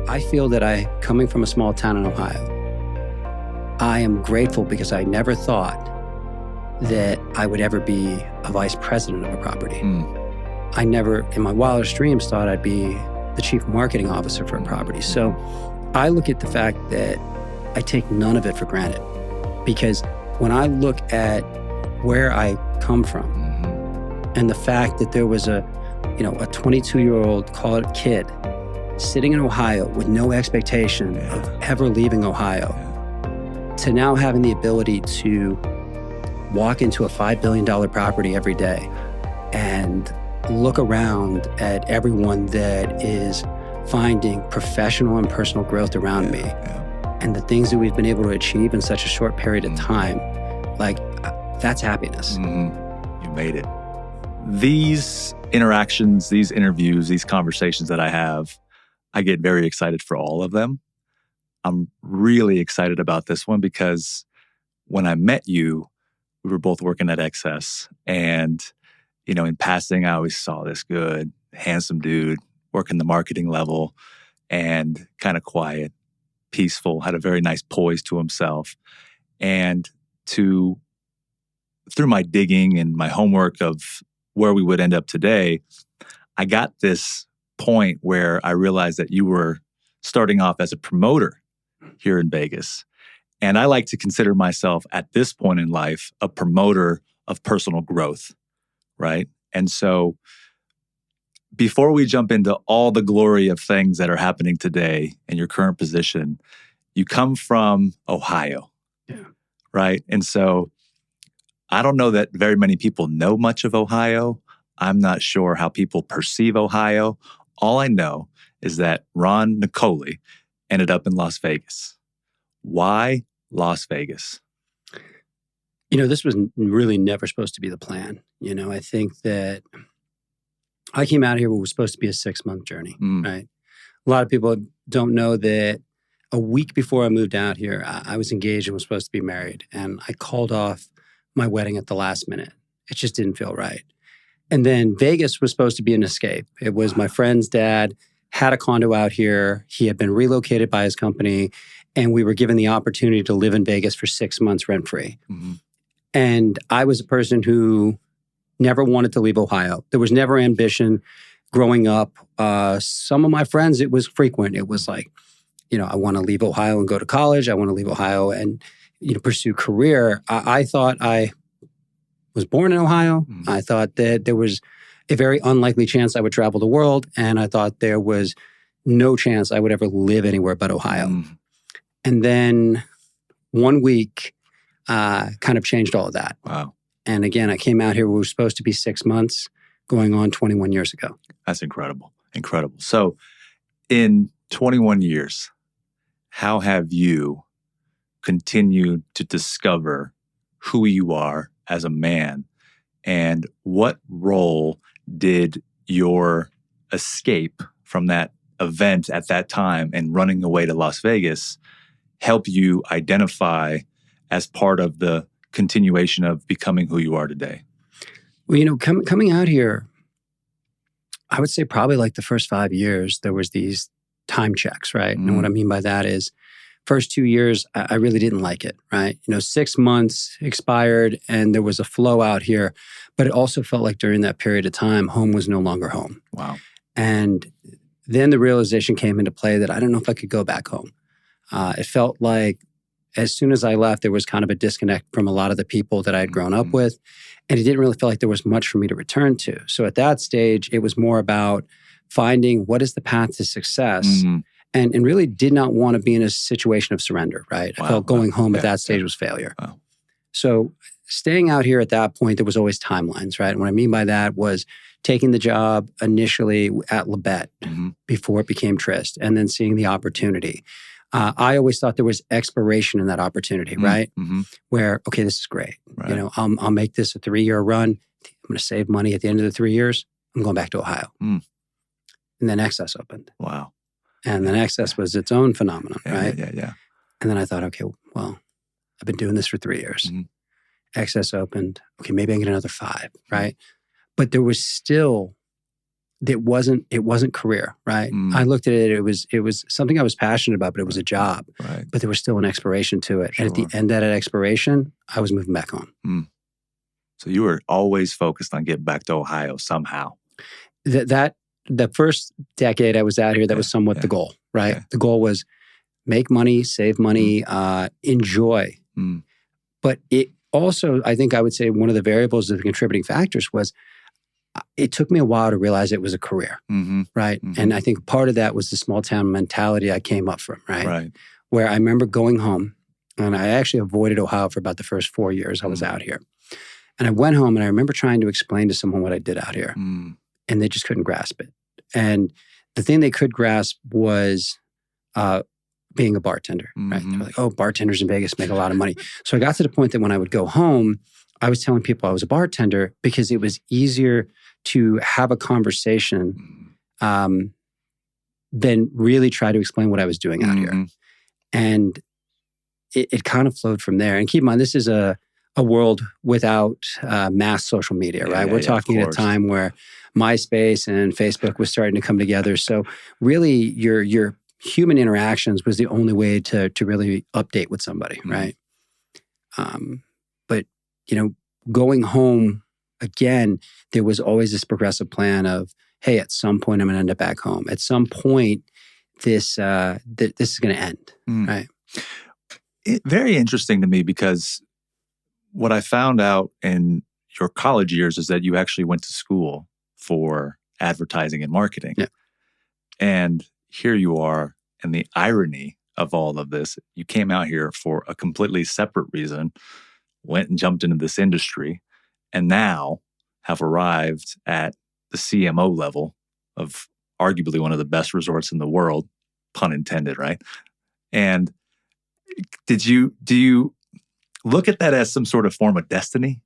I feel that coming from a small town in Ohio, I am grateful because I never thought that I would ever be a vice president of a property. I never, in my wildest dreams, thought I'd be the chief marketing officer for a property. So I look at the fact that I take none of it for granted, because when I look at where I come from and the fact that there was a 22-year-old college kid sitting in Ohio with no expectation of ever leaving Ohio, to now having the ability to walk into a $5 billion property every day and look around at everyone that is finding professional and personal growth around me and the things that we've been able to achieve in such a short period of time, like, that's happiness. You made it. These interactions, these interviews, these conversations that I have, I get very excited for all of them. I'm really excited about this one because when I met you, we were both working at XS. And, in passing, I always saw this good, handsome dude working the marketing level and kind of quiet, peaceful, had a very nice poise to himself. And through my digging and my homework of where we would end up today, I got this point where I realized that you were starting off as a promoter here in Vegas. And I like to consider myself at this point in life a promoter of personal growth, right? And so before we jump into all the glory of things that are happening today in your current position, you come from Ohio, right? And so I don't know that very many people know much of Ohio. I'm not sure how people perceive Ohio. All I know is that Ronn Nicolli ended up in Las Vegas. Why Las Vegas? This was really never supposed to be the plan. I think that I came out here, it was supposed to be a 6-month journey, right? A lot of people don't know that a week before I moved out here, I was engaged and was supposed to be married. And I called off my wedding at the last minute. It just didn't feel right. And then Vegas was supposed to be an escape. It was my friend's dad had a condo out here. He had been relocated by his company, and we were given the opportunity to live in Vegas for 6 months rent-free. And I was a person who never wanted to leave Ohio. There was never ambition growing up. Some of my friends, it was frequent. It was like, I want to leave Ohio and go to college. I want to leave Ohio and, pursue career. I thought I was born in Ohio. I thought that there was a very unlikely chance I would travel the world. And I thought there was no chance I would ever live anywhere but Ohio. And then 1 week kind of changed all of that. Wow. And again, I came out here, we were supposed to be 6 months, going on 21 years ago. That's incredible. Incredible. So in 21 years, how have you continued to discover who you are as a man? And what role did your escape from that event at that time and running away to Las Vegas help you identify as part of the continuation of becoming who you are today? Well, coming out here, I would say probably like the first 5 years, there was these time checks, right? And what I mean by that is first 2 years, I really didn't like it, right? 6 months expired and there was a flow out here, but it also felt like during that period of time, home was no longer home. Wow. And then the realization came into play that I don't know if I could go back home. It felt like as soon as I left, there was kind of a disconnect from a lot of the people that I had grown up with. And it didn't really feel like there was much for me to return to. So at that stage, it was more about finding what is the path to success and really did not want to be in a situation of surrender, right? I felt going home at that stage was failure. Wow. So staying out here at that point, there was always timelines, right? And what I mean by that was taking the job initially at Labette before it became Trist, and then seeing the opportunity. I always thought there was expiration in that opportunity, right? Where, okay, this is great. Right. I'll make this a 3-year run. I'm going to save money at the end of the 3 years. I'm going back to Ohio. And then XS opened. Wow. And then XS was its own phenomenon, right? Yeah. And then I thought, okay, well, I've been doing this for 3 years. XS opened. Okay, maybe I can get another 5, right? But there was still it wasn't career, right? I looked at it, it was something I was passionate about, but it was a job. Right. But there was still an expiration to it. Sure. And at the end of that expiration, I was moving back home. So you were always focused on getting back to Ohio somehow. The first decade I was out here, that was somewhat the goal, right? The goal was make money, save money, enjoy. But it also, I think I would say one of the variables of the contributing factors was it took me a while to realize it was a career, right? And I think part of that was the small town mentality I came up from, right? Where I remember going home, and I actually avoided Ohio for about the first 4 years I was out here. And I went home and I remember trying to explain to someone what I did out here. And they just couldn't grasp it. And the thing they could grasp was being a bartender, right? They're like, oh, bartenders in Vegas make a lot of money. So I got to the point that when I would go home, I was telling people I was a bartender because it was easier to have a conversation than really try to explain what I was doing out here. And it kind of flowed from there. And keep in mind, this is a world without mass social media, right? We're talking at a time where MySpace and Facebook was starting to come together. So really your human interactions was the only way to really update with somebody, right? But, going home, again, there was always this progressive plan of, hey, at some point I'm going to end up back home. At some point, this is going to end, right? Very interesting to me because what I found out in your college years is that you actually went to school for advertising and marketing. Yeah. And here you are, and the irony of all of this, you came out here for a completely separate reason, went and jumped into this industry, and now have arrived at the CMO level of arguably one of the best resorts in the world, pun intended, right? And do you look at that as some sort of form of destiny,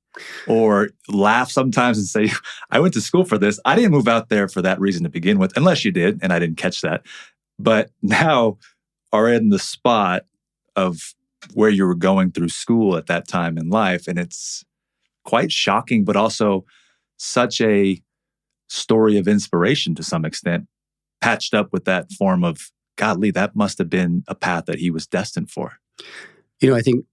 or laugh sometimes and say, I went to school for this. I didn't move out there for that reason to begin with, unless you did, and I didn't catch that. But now are in the spot of where you were going through school at that time in life. And it's quite shocking, but also such a story of inspiration to some extent, patched up with that form of, godly, that must have been a path that he was destined for. I think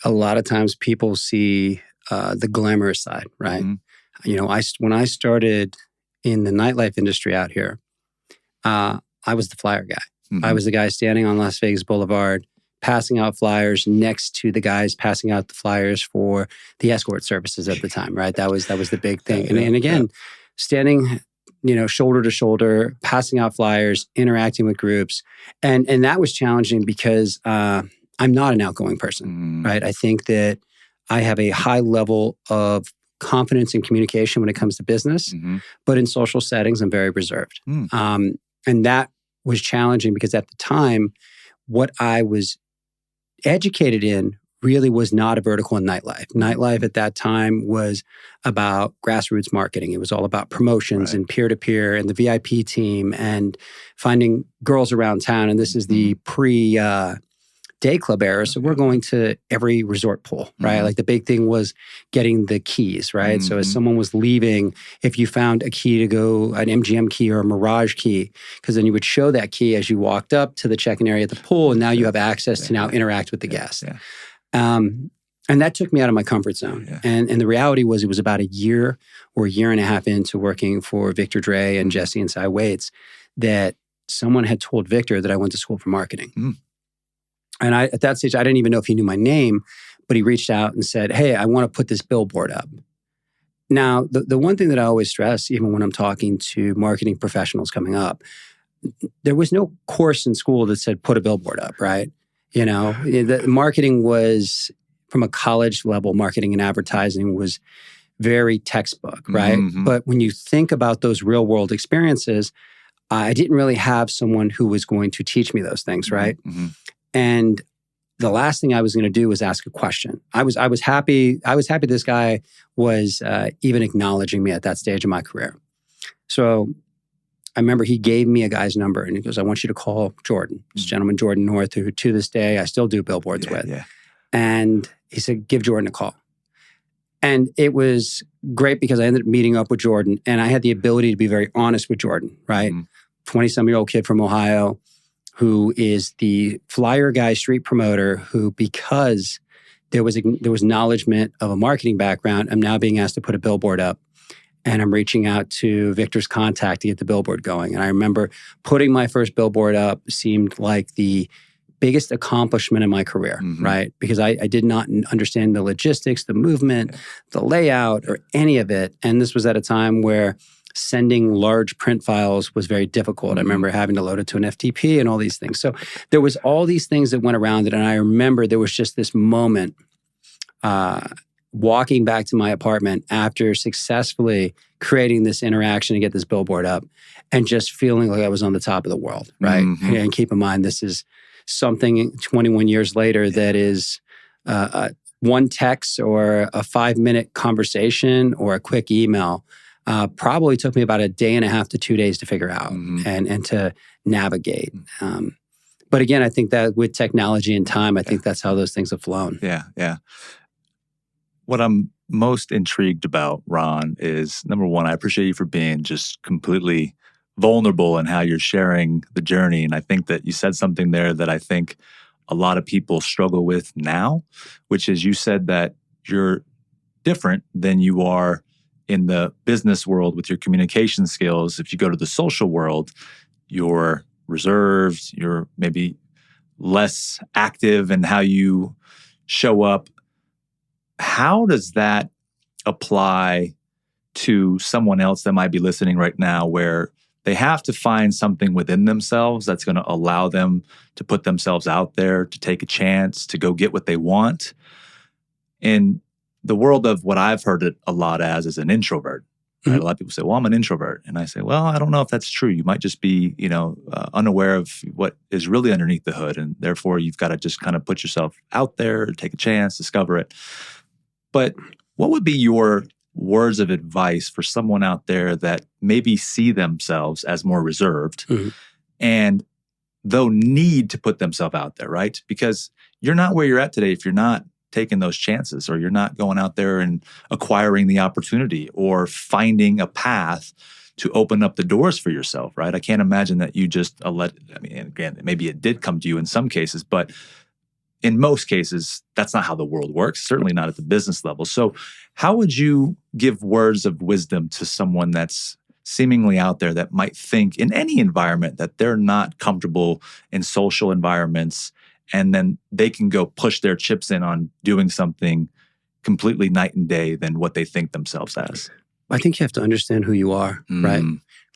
a lot of times people see the glamorous side, right? When I started in the nightlife industry out here, I was the flyer guy. I was the guy standing on Las Vegas Boulevard, passing out flyers next to the guys passing out the flyers for the escort services at the time, right? That was the big thing. And again, standing, shoulder to shoulder, passing out flyers, interacting with groups. And that was challenging because I'm not an outgoing person, right? I think that I have a high level of confidence and communication when it comes to business, but in social settings, I'm very reserved. And that was challenging because at the time, what I was educated in really was not a vertical in nightlife. Nightlife at that time was about grassroots marketing. It was all about promotions and peer-to-peer and the VIP team and finding girls around town. And this is the day club era. So we're going to every resort pool, right? Like the big thing was getting the keys, right? So as someone was leaving, if you found a key to go, an MGM key or a Mirage key, because then you would show that key as you walked up to the check-in area at the pool, and now you have access to now interact with the guest. And that took me out of my comfort zone. And the reality was it was about a year or a year and a half into working for Victor Dre and Jesse and Cy Waits that someone had told Victor that I went to school for marketing. And at that stage, I didn't even know if he knew my name, but he reached out and said, hey, I want to put this billboard up. Now, the one thing that I always stress, even when I'm talking to marketing professionals coming up, there was no course in school that said put a billboard up, right? The marketing was, from a college level, marketing and advertising was very textbook, right? But when you think about those real world experiences, I didn't really have someone who was going to teach me those things, right? And the last thing I was going to do was ask a question. I was happy this guy was even acknowledging me at that stage of my career. So I remember he gave me a guy's number and he goes, I want you to call Jordan, this gentleman, Jordan North, who to this day I still do billboards with. And he said, give Jordan a call. And it was great because I ended up meeting up with Jordan, and I had the ability to be very honest with Jordan, right? 20-some-year-old kid from Ohio who is the flyer guy, street promoter, who, because there was acknowledgement of a marketing background, I'm now being asked to put a billboard up. And I'm reaching out to Victor's contact to get the billboard going. And I remember putting my first billboard up seemed like the biggest accomplishment in my career, right? Because I did not understand the logistics, the movement, the layout, or any of it. And this was at a time where sending large print files was very difficult. I remember having to load it to an FTP and all these things. So there was all these things that went around it. And I remember there was just this moment walking back to my apartment after successfully creating this interaction to get this billboard up and just feeling like I was on the top of the world, right? And keep in mind, this is something 21 years later that is one text or a 5-minute conversation or a quick email probably took me about a day and a half to 2 days to figure out and to navigate. But again, I think that with technology and time, I think that's how those things have flown. Yeah. What I'm most intrigued about, Ron, is number one, I appreciate you for being just completely vulnerable in how you're sharing the journey. And I think that you said something there that I think a lot of people struggle with now, which is you said that you're different than you are in the business world with your communication skills. If you go to the social world, you're reserved, you're maybe less active in how you show up. How does that apply to someone else that might be listening right now where they have to find something within themselves that's going to allow them to put themselves out there, to take a chance, to go get what they want? In the world of what I've heard it a lot as is an introvert. Right? A lot of people say, well, I'm an introvert. And I say, well, I don't know if that's true. You might just be, unaware of what is really underneath the hood. And therefore, you've got to just kind of put yourself out there, take a chance, discover it. But what would be your words of advice for someone out there that maybe see themselves as more reserved and though need to put themselves out there, right? Because you're not where you're at today if you're not taking those chances, or you're not going out there and acquiring the opportunity or finding a path to open up the doors for yourself, right? I can't imagine that you just again, maybe it did come to you in some cases, but in most cases, that's not how the world works, certainly not at the business level. So how would you give words of wisdom to someone that's seemingly out there that might think in any environment that they're not comfortable in social environments, and then they can go push their chips in on doing something completely night and day than what they think themselves as? I think you have to understand who you are, right?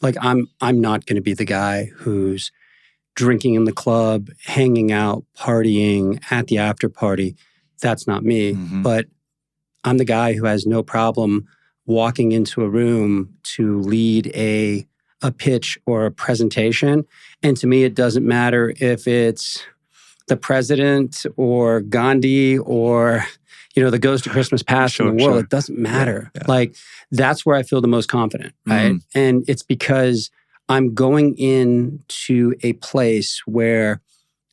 Like I'm not going to be the guy who's drinking in the club, hanging out, partying at the after party. That's not me. But I'm the guy who has no problem walking into a room to lead a pitch or a presentation. And to me, it doesn't matter if it's the president or Gandhi or, the Ghost of Christmas Past in the world. It doesn't matter. Like, that's where I feel the most confident, right? And it's because I'm going into a place where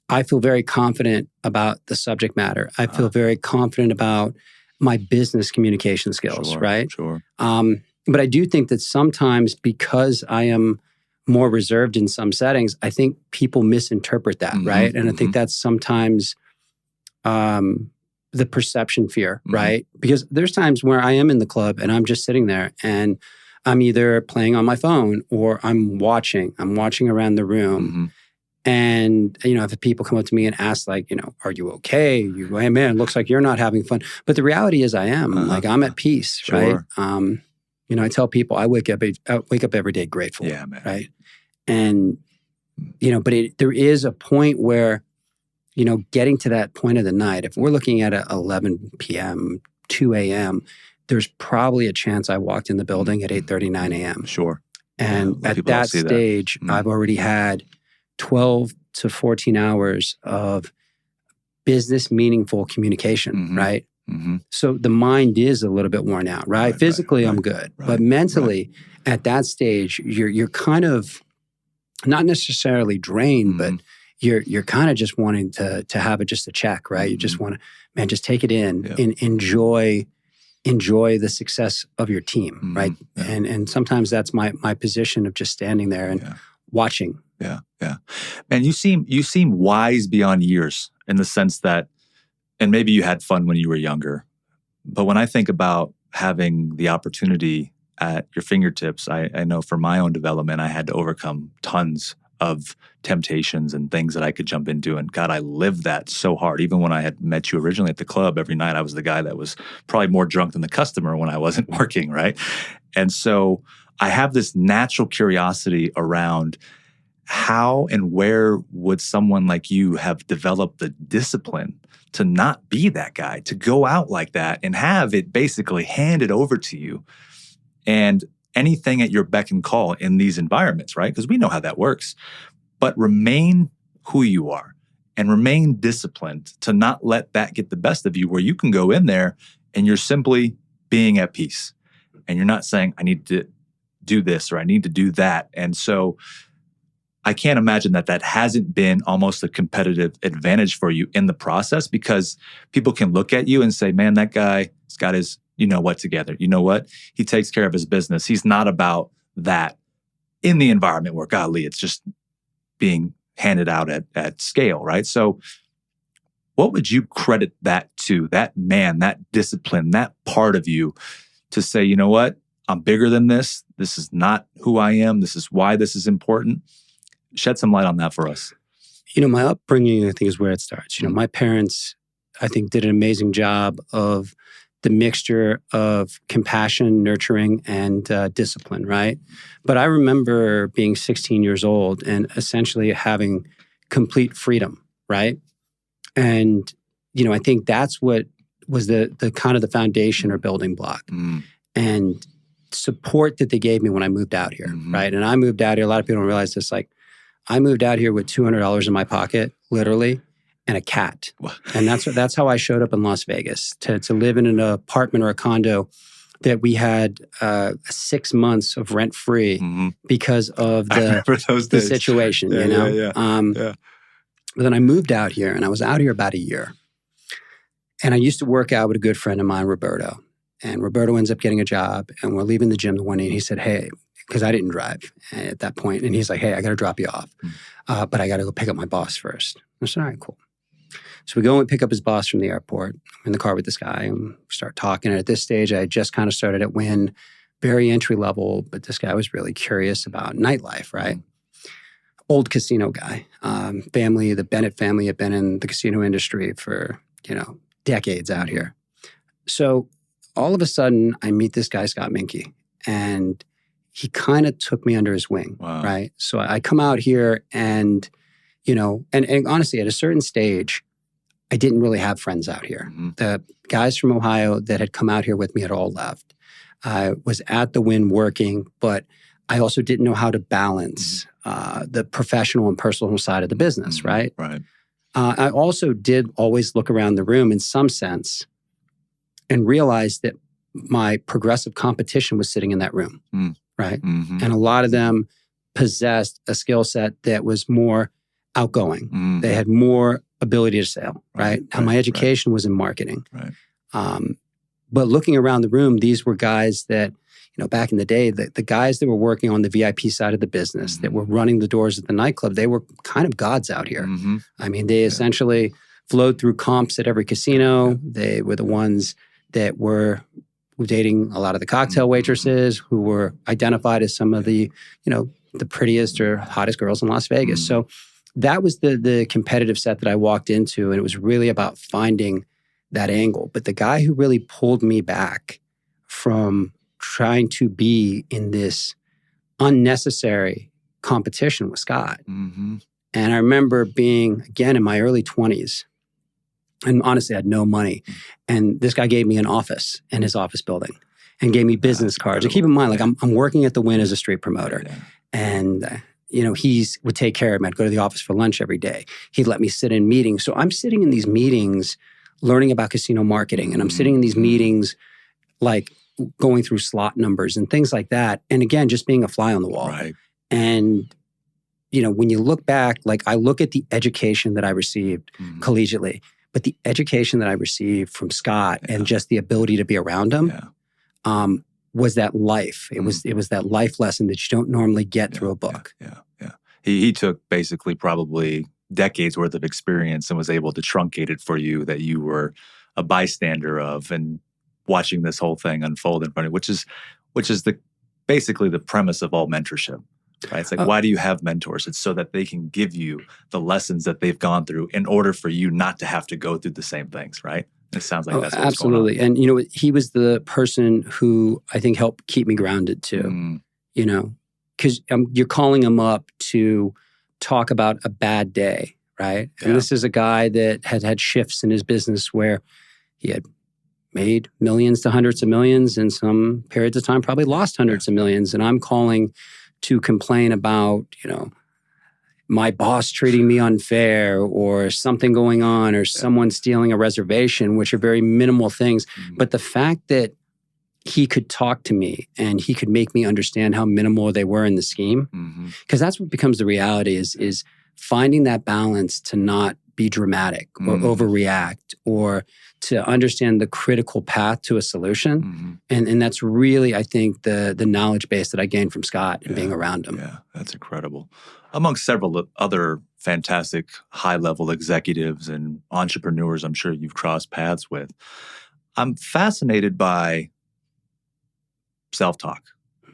I feel very confident about the subject matter. I feel very confident about my business communication skills, right? But I do think that sometimes, because I am more reserved in some settings, I think people misinterpret that, right? And I think that's sometimes the perception fear, right? Because there's times where I am in the club and I'm just sitting there and I'm either playing on my phone or I'm watching around the room. And, if people come up to me and ask, like, are you okay? Hey, man, looks like you're not having fun. But the reality is I am. Like, I'm at peace, right? I tell people I wake up every day grateful, right? And, but there is a point where, getting to that point of the night, if we're looking at 11 p.m., 2 a.m., there's probably a chance I walked in the building at 8:30, 9 a.m. And at that stage, I've already had 12 to 14 hours of business meaningful communication, right? So the mind is a little bit worn out, right? Physically, I'm good. But mentally, at that stage, you're kind of not necessarily drained, but you're kind of just wanting to have just a check, right? You just want to, just take it in and enjoy enjoy the success of your team, right? Yeah. And sometimes that's my position of just standing there and watching. Yeah. And you seem wise beyond years in the sense that, and maybe you had fun when you were younger, but when I think about having the opportunity at your fingertips, I know for my own development, I had to overcome tons of temptations and things that I could jump into. And God, I lived that so hard. Even when I had met you originally at the club, every night I was the guy that was probably more drunk than the customer when I wasn't working, right? And so I have this natural curiosity around how and where would someone like you have developed the discipline to not be that guy, to go out like that and have it basically handed over to you and anything at your beck and call in these environments, right? Because we know how that works. But remain who you are and remain disciplined to not let that get the best of you, where you can go in there and you're simply being at peace. And you're not saying, I need to do this or I need to do that. And so I can't imagine that hasn't been almost a competitive advantage for you in the process, because people can look at you and say, man, that guy's got his together. You know what? He takes care of his business. He's not about that in the environment where, golly, it's just being handed out at scale, right? So what would you credit that to, that man, that discipline, that part of you to say, you know what? I'm bigger than this. This is not who I am. This is why this is important. Shed some light on that for us. My upbringing, I think, is where it starts. My parents, I think, did an amazing job of the mixture of compassion, nurturing, and discipline, right? But I remember being 16 years old and essentially having complete freedom, right? And, I think that's what was the kind of the foundation or building block. And support that they gave me when I moved out here, right? And I moved out here, a lot of people don't realize this, like, I moved out here with $200 in my pocket, literally, and a cat. And that's how I showed up in Las Vegas, to live in an apartment or a condo that we had 6 months of rent-free because of the situation, Yeah. But then I moved out here, and I was out here about a year. And I used to work out with a good friend of mine, Roberto. And Roberto ends up getting a job, and we're leaving the gym the one day, and he said, hey, because I didn't drive at that point. And he's like, hey, I got to drop you off, but I got to go pick up my boss first. I said, all right, cool. So we go and pick up his boss from the airport. I'm in the car with this guy, and we start talking. And at this stage, I had just kind of started at Wynn, very entry level, but this guy was really curious about nightlife, right? Old casino guy. The Bennett family had been in the casino industry for, decades out here. So all of a sudden, I meet this guy, Scott Minke, and he kind of took me under his wing, right? So I come out here and, and honestly, at a certain stage, I didn't really have friends out here. The guys from Ohio that had come out here with me had all left. I was at the Wynn working, but I also didn't know how to balance the professional and personal side of the business, right? Right. I also did always look around the room in some sense and realized that my progressive competition was sitting in that room, right? And a lot of them possessed a skill set that was more outgoing. They had more ability to sell, right? And my education was in marketing. Right. But looking around the room, these were guys that, back in the day, the guys that were working on the VIP side of the business, that were running the doors at the nightclub, they were kind of gods out here. I mean, they essentially flowed through comps at every casino. They were the ones that were dating a lot of the cocktail waitresses who were identified as some of the, the prettiest or hottest girls in Las Vegas. So that was the competitive set that I walked into, and it was really about finding that angle. But the guy who really pulled me back from trying to be in this unnecessary competition was Scott. And I remember being, again, in my early 20s, and honestly, I had no money. And this guy gave me an office in his office building and gave me business cards. And keep in mind, like I'm working at the Wynn as a street promoter. And, he would take care of me. I'd go to the office for lunch every day. He'd let me sit in meetings. So I'm sitting in these meetings learning about casino marketing. And I'm sitting in these meetings like going through slot numbers and things like that. And again, just being a fly on the wall. Right. And, when you look back, like I look at the education that I received collegiately, But the education that I received from Scott and just the ability to be around him was that life. It was that life lesson that you don't normally get through a book. He took basically probably decades worth of experience and was able to truncate it for you that you were a bystander of and watching this whole thing unfold in front of you, which is basically the premise of all mentorship. Right? It's like, why do you have mentors? It's so that they can give you the lessons that they've gone through in order for you not to have to go through the same things, right? It sounds like that's what's absolutely. going on. And, he was the person who I think helped keep me grounded too, because you're calling him up to talk about a bad day, right? Yeah. And this is a guy that had shifts in his business where he had made millions to hundreds of millions, and some periods of time probably lost hundreds of millions. And I'm calling to complain about, my boss treating me unfair or something going on or someone stealing a reservation, which are very minimal things. Mm-hmm. But the fact that he could talk to me and he could make me understand how minimal they were in the scheme, because that's what becomes the reality is finding that balance to not be dramatic or overreact or to understand the critical path to a solution. And that's really, I think, the knowledge base that I gained from Scott and being around him. Yeah, that's incredible. Among several other fantastic high-level executives and entrepreneurs I'm sure you've crossed paths with, I'm fascinated by self-talk.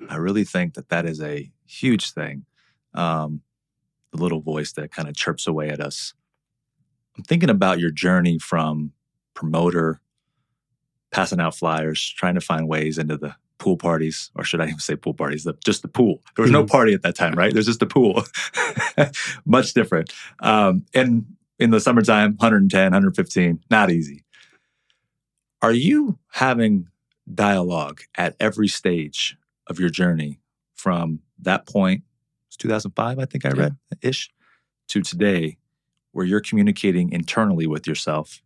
I really think that is a huge thing. The little voice that kind of chirps away at us. I'm thinking about your journey from promoter, passing out flyers, trying to find ways into the pool parties, or should I even say pool parties? Just the pool. There was no party at that time, right? There's just the pool. Much different. And in the summertime, 110, 115, not easy. Are you having dialogue at every stage of your journey from that point, it's 2005, I think I read, ish, to today, where you're communicating internally with yourself?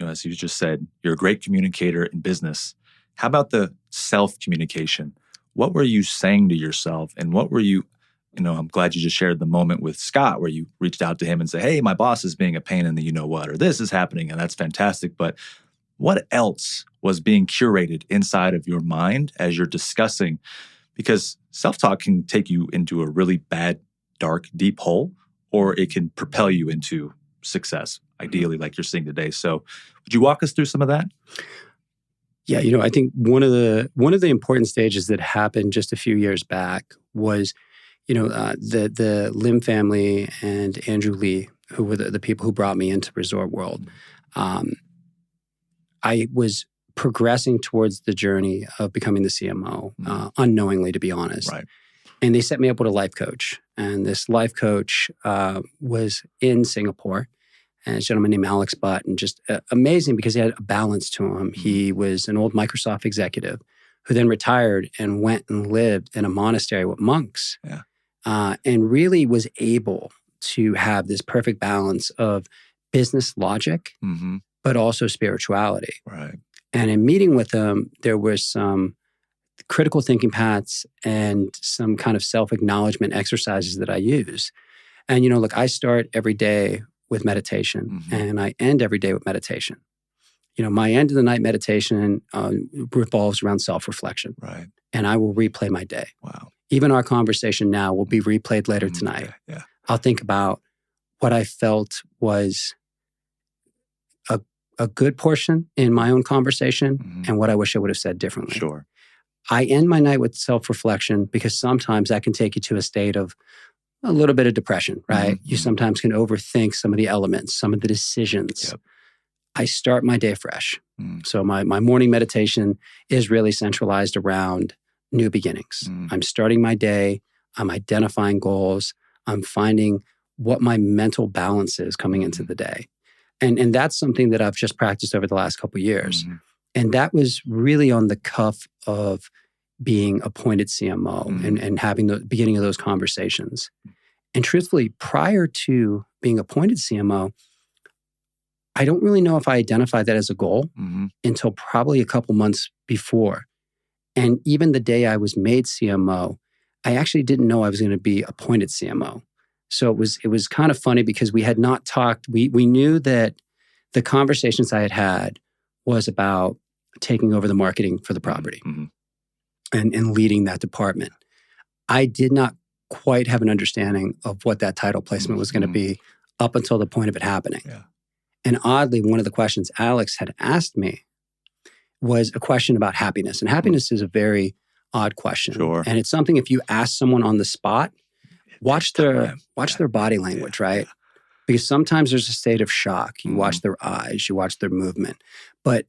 As you just said, you're a great communicator in business. How about the self-communication? What were you saying to yourself? And what were you, I'm glad you just shared the moment with Scott where you reached out to him and said, hey, my boss is being a pain in the you-know-what, or this is happening, and that's fantastic. But what else was being curated inside of your mind as you're discussing? Because self-talk can take you into a really bad, dark, deep hole, or it can propel you into success, ideally, like you're seeing today. So would you walk us through some of that? Yeah, I think one of the important stages that happened just a few years back was, the Lim family and Andrew Lee, who were the people who brought me into Resort World. I was progressing towards the journey of becoming the CMO, unknowingly, to be honest. Right. And they set me up with a life coach. And this life coach was in Singapore. And a gentleman named Alex Butt, and just amazing because he had a balance to him. He was an old Microsoft executive who then retired and went and lived in a monastery with monks. And really was able to have this perfect balance of business logic, but also spirituality. Right. And in meeting with him, there was some critical thinking paths and some kind of self-acknowledgement exercises that I use. And, I start every day with meditation, and I end every day with meditation. My end of the night meditation revolves around self-reflection. Right. And I will replay my day. Wow. Even our conversation now will be replayed later tonight. Yeah. I'll think about what I felt was a good portion in my own conversation and what I wish I would have said differently. Sure. I end my night with self-reflection because sometimes that can take you to a state of a little bit of depression, right? You sometimes can overthink some of the elements, some of the decisions. Yep. I start my day fresh. So my morning meditation is really centralized around new beginnings. I'm starting my day. I'm identifying goals. I'm finding what my mental balance is coming into the day. And that's something that I've just practiced over the last couple of years. And that was really on the cuff of being appointed CMO and having the beginning of those conversations. And truthfully, prior to being appointed CMO, I don't really know if I identified that as a goal until probably a couple months before. And even the day I was made CMO, I actually didn't know I was going to be appointed CMO. So it was kind of funny because we had not talked. We knew that the conversations I had was about taking over the marketing for the property and leading that department. I did not quite have an understanding of what that title placement was going to be up until the point of it happening. Yeah. And oddly, one of the questions Alex had asked me was a question about happiness. And happiness is a very odd question. Sure. And it's something, if you ask someone on the spot, watch their body language, right? Yeah. Because sometimes there's a state of shock. You watch their eyes, you watch their movement. But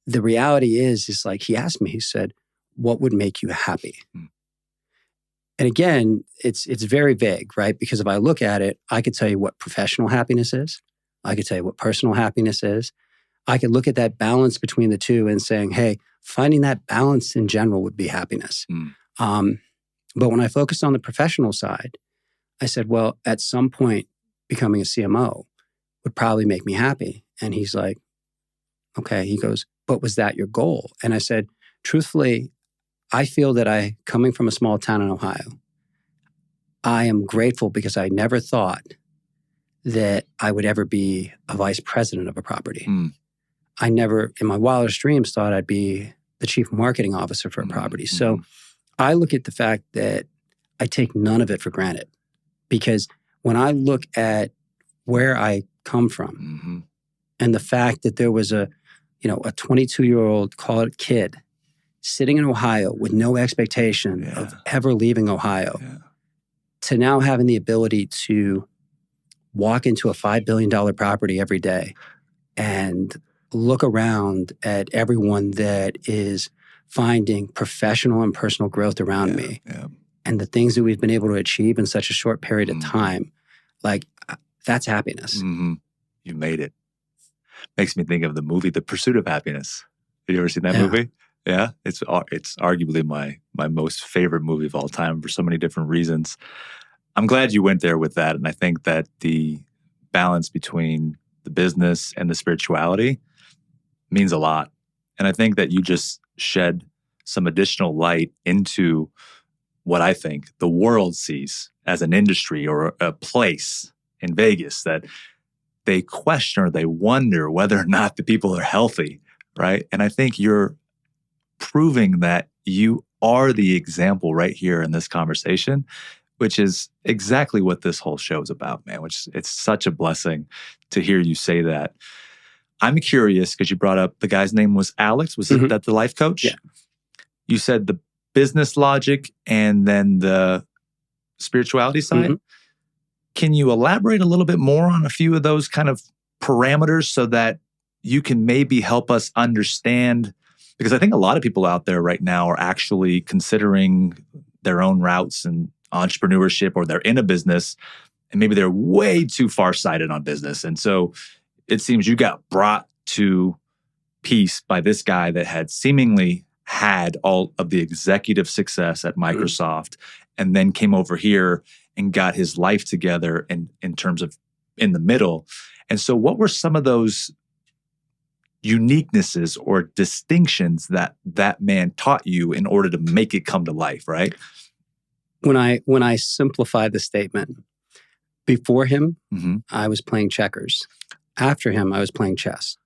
the reality is like, he asked me, he said, what would make you happy? And again, it's very vague, right? Because if I look at it, I could tell you what professional happiness is. I could tell you what personal happiness is. I could look at that balance between the two and saying, hey, finding that balance in general would be happiness. But when I focused on the professional side, I said, well, at some point, becoming a CMO would probably make me happy. And he's like, okay. He goes, but was that your goal? And I said, truthfully, I feel that coming from a small town in Ohio, I am grateful because I never thought that I would ever be a vice president of a property. I never, in my wildest dreams, thought I'd be the chief marketing officer for a property. So I look at the fact that I take none of it for granted, because when I look at where I come from and the fact that there was a 22-year-old, call it kid, sitting in Ohio with no expectation of ever leaving Ohio, to now having the ability to walk into a $5 billion property every day and look around at everyone that is finding professional and personal growth around me and the things that we've been able to achieve in such a short period of time, like that's happiness. You made it. Makes me think of the movie, The Pursuit of Happiness. Have you ever seen that movie? Yeah, it's arguably my most favorite movie of all time for so many different reasons. I'm glad you went there with that, and I think that the balance between the business and the spirituality means a lot. And I think that you just shed some additional light into what I think the world sees as an industry or a place in Vegas, that they question or they wonder whether or not the people are healthy, right? And I think you're proving that you are the example right here in this conversation, which is exactly what this whole show is about, man, which it's such a blessing to hear you say that. I'm curious, because you brought up the guy's name was Alex. Was it that the life coach? Yeah. You said the business logic and then the spirituality side. Can you elaborate a little bit more on a few of those kind of parameters so that you can maybe help us understand? Because I think a lot of people out there right now are actually considering their own routes and entrepreneurship, or they're in a business and maybe they're way too far-sighted on business. And so it seems you got brought to peace by this guy that had seemingly had all of the executive success at Microsoft and then came over here and got his life together in terms of in the middle. And so what were some of those uniquenesses or distinctions that man taught you in order to make it come to life, right? When I simplify the statement, before him, I was playing checkers. After him, I was playing chess.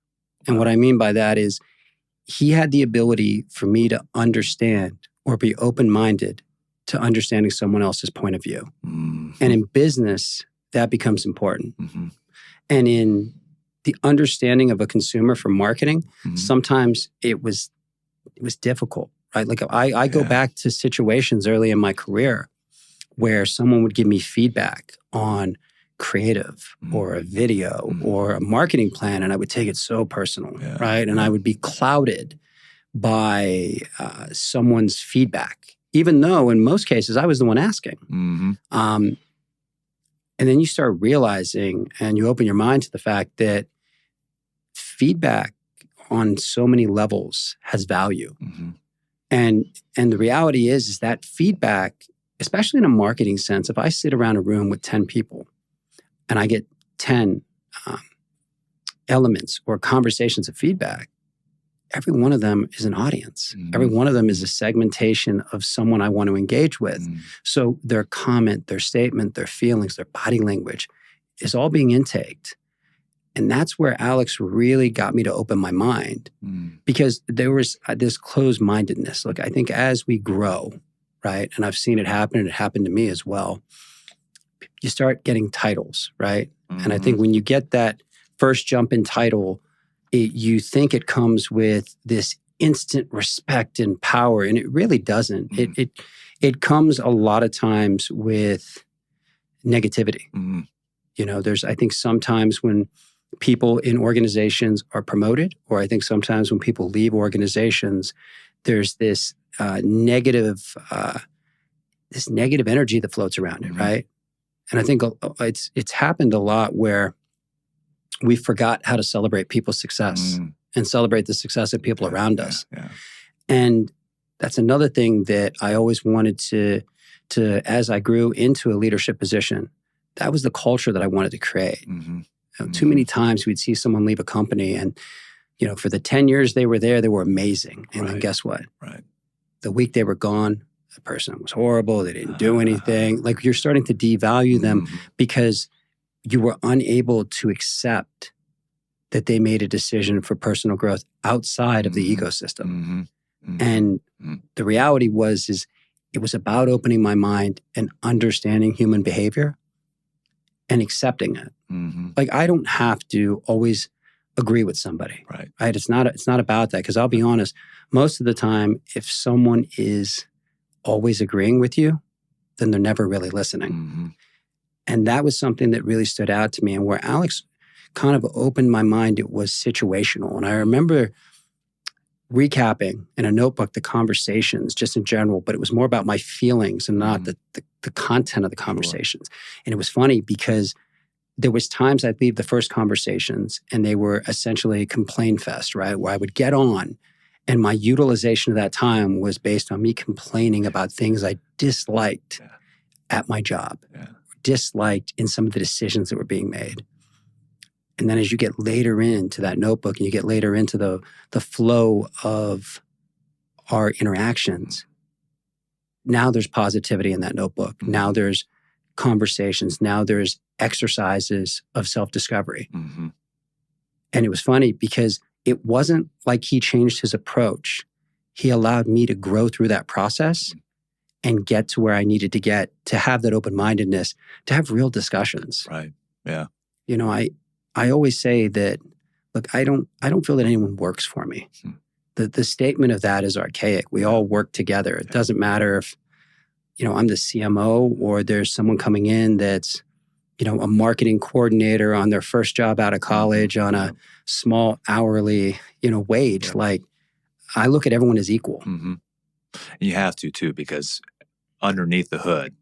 And what I mean by that is he had the ability for me to understand or be open-minded to understanding someone else's point of view. And in business, that becomes important. And in the understanding of a consumer for marketing, sometimes it was difficult, right? Like I go back to situations early in my career where someone would give me feedback on creative or a video or a marketing plan, and I would take it so personal, right? And I would be clouded by someone's feedback, even though in most cases I was the one asking. And then you start realizing and you open your mind to the fact that feedback on so many levels has value. And the reality is that feedback, especially in a marketing sense, if I sit around a room with 10 people and I get 10 elements or conversations of feedback, every one of them is an audience. Every one of them is a segmentation of someone I want to engage with. So their comment, their statement, their feelings, their body language is all being intaked. And that's where Alex really got me to open my mind because there was this closed-mindedness. Look, I think as we grow, right, and I've seen it happen, and it happened to me as well, you start getting titles, right? And I think when you get that first jump in title, you think it comes with this instant respect and power, and it really doesn't. It comes a lot of times with negativity. You know, I think sometimes when people in organizations are promoted, or I think sometimes when people leave organizations, there's this negative energy that floats around it, right? And I think it's happened a lot where we forgot how to celebrate people's success and celebrate the success of people around us. And that's another thing that I always wanted to as I grew into a leadership position, that was the culture that I wanted to create. Too many times we'd see someone leave a company and, you know, for the 10 years they were there, they were amazing. And then guess what? The week they were gone, the person was horrible. They didn't do anything. Like you're starting to devalue them because you were unable to accept that they made a decision for personal growth outside of the ecosystem. And the reality was it was about opening my mind and understanding human behavior and accepting it. Like I don't have to always agree with somebody, right? It's not about that, because I'll be honest, most of the time, if someone is always agreeing with you, then they're never really listening. And that was something that really stood out to me. And where Alex kind of opened my mind, it was situational. And I remember recapping in a notebook the conversations just in general, but it was more about my feelings and not the content of the conversations. And it was funny because there was times I'd leave the first conversations and they were essentially a complaint fest, right? Where I would get on and my utilization of that time was based on me complaining about things I disliked at my job, disliked in some of the decisions that were being made. And then as you get later into that notebook and you get later into the flow of our interactions, now there's positivity in that notebook. Now there's conversations. Now there's exercises of self-discovery. And it was funny because it wasn't like he changed his approach. He allowed me to grow through that process and get to where I needed to get, to have that open-mindedness, to have real discussions. You know, I always say that, look, I don't feel that anyone works for me. The statement of that is archaic. We all work together. It doesn't matter if, you know, I'm the CMO or there's someone coming in that's, you know, a marketing coordinator on their first job out of college on a small hourly, you know, wage. Like, I look at everyone as equal. And you have to too, because underneath the hood,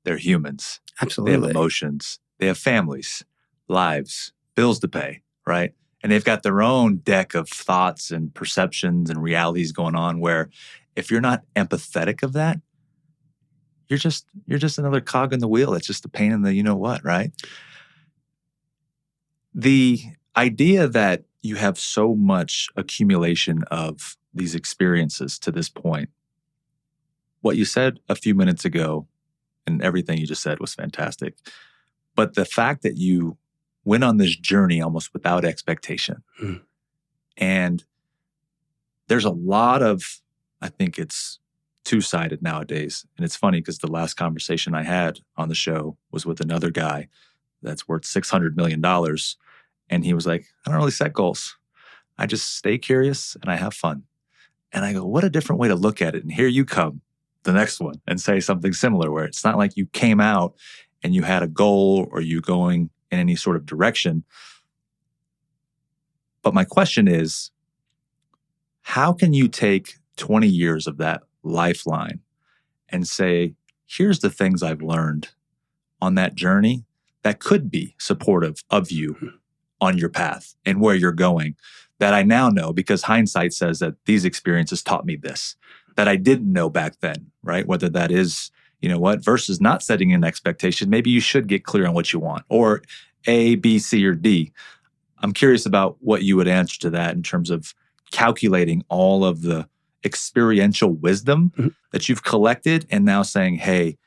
they're humans. Absolutely. They have emotions. They have families, lives, bills to pay, right? And they've got their own deck of thoughts and perceptions and realities going on where if you're not empathetic of that, you're just another cog in the wheel. It's just a pain in the you-know-what, right? The idea that you have so much accumulation of these experiences to this point, what you said a few minutes ago and everything you just said was fantastic. But the fact that you went on this journey almost without expectation. And there's a lot of, I think it's two-sided nowadays. And it's funny because the last conversation I had on the show was with another guy that's worth $600 million. And he was like, I don't really set goals. I just stay curious and I have fun. And I go, what a different way to look at it. And here you come, the next one, and say something similar where it's not like you came out and you had a goal or you going in any sort of direction. But my question is, how can you take 20 years of that lifeline and say, here's the things I've learned on that journey that could be supportive of you on your path and where you're going, that I now know because hindsight says that these experiences taught me this, that I didn't know back then, right? Whether that is, you know what, versus not setting an expectation, maybe you should get clear on what you want, or A, B, C, or D. I'm curious about what you would answer to that in terms of calculating all of the experiential wisdom that you've collected and now saying, hey,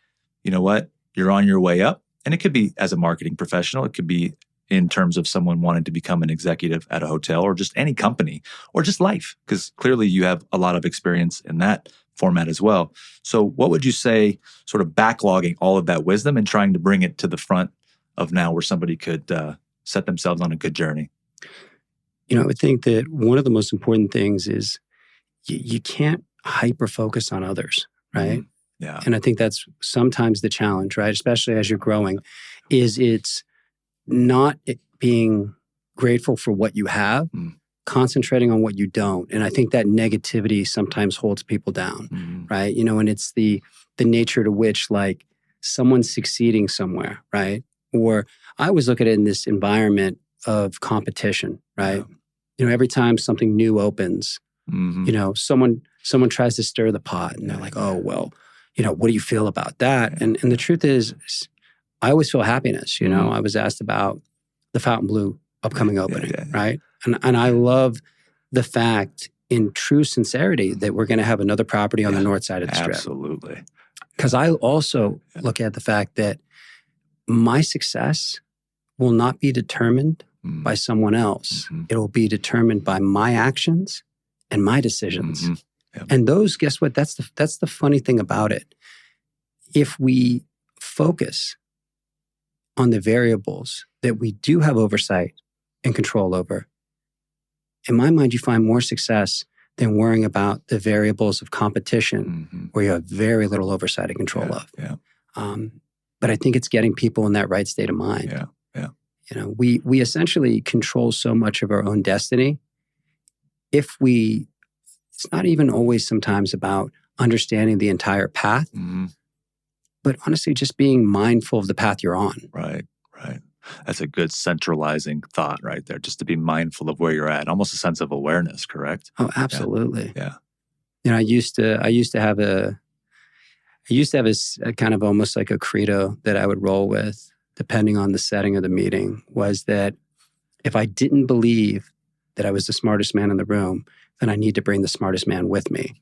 you know what, you're on your way up. And it could be as a marketing professional, it could be in terms of someone wanting to become an executive at a hotel or just any company or just life? Because clearly you have a lot of experience in that format as well. So what would you say, sort of backlogging all of that wisdom and trying to bring it to the front of now where somebody could set themselves on a good journey? I would think that one of the most important things is you can't hyper-focus on others, right? Yeah. And I think that's sometimes the challenge, right? Especially as you're growing, is it's not being grateful for what you have, concentrating on what you don't. And I think that negativity sometimes holds people down, right? And it's the nature to which like someone's succeeding somewhere, right? Or I always look at it in this environment of competition, right? Yeah. Every time something new opens, someone tries to stir the pot and they're like, oh, well, what do you feel about that? And the truth is, I always feel happiness. I was asked about the Fontainebleau upcoming opening, right? And I love the fact, in true sincerity, that we're going to have another property on the north side of the Strip. Absolutely. Because I also look at the fact that my success will not be determined by someone else. It will be determined by my actions and my decisions. And those, guess what? That's the funny thing about it. If we focus on the variables that we do have oversight and control over, in my mind, you find more success than worrying about the variables of competition where you have very little oversight and control of. But I think it's getting people in that right state of mind. We essentially control so much of our own destiny. It's not even always sometimes about understanding the entire path, but honestly, just being mindful of the path you're on. Right. That's a good centralizing thought right there, just to be mindful of where you're at, almost a sense of awareness, correct? Oh, absolutely. Yeah. I used to have a kind of almost like a credo that I would roll with, depending on the setting of the meeting, was that if I didn't believe that I was the smartest man in the room, then I need to bring the smartest man with me.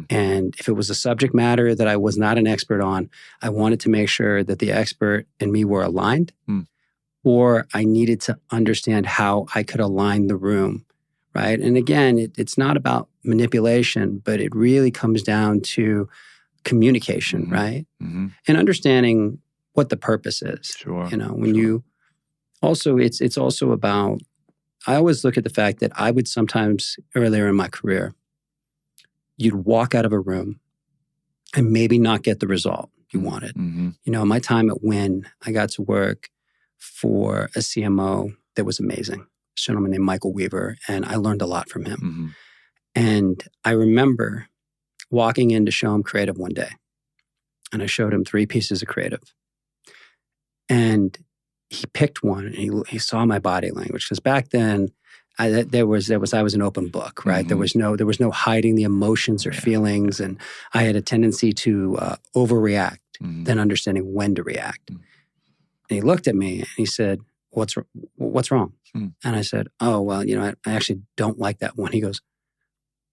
And if it was a subject matter that I was not an expert on, I wanted to make sure that the expert and me were aligned, or I needed to understand how I could align the room, right? And again, it's not about manipulation, but it really comes down to communication, right? And understanding what the purpose is. It's also about, I always look at the fact that I would sometimes, earlier in my career, you'd walk out of a room and maybe not get the result you wanted. My time at Wynn, I got to work for a CMO that was amazing, a gentleman named Michael Weaver, and I learned a lot from him. And I remember walking in to show him creative one day, and I showed him 3 pieces of creative. And he picked one, and he saw my body language, because back then I was an open book, right? There was no hiding the emotions or feelings, and I had a tendency to overreact, then understanding when to react. And he looked at me and he said, "What's wrong?" And I said, "Oh, well, I actually don't like that one." He goes,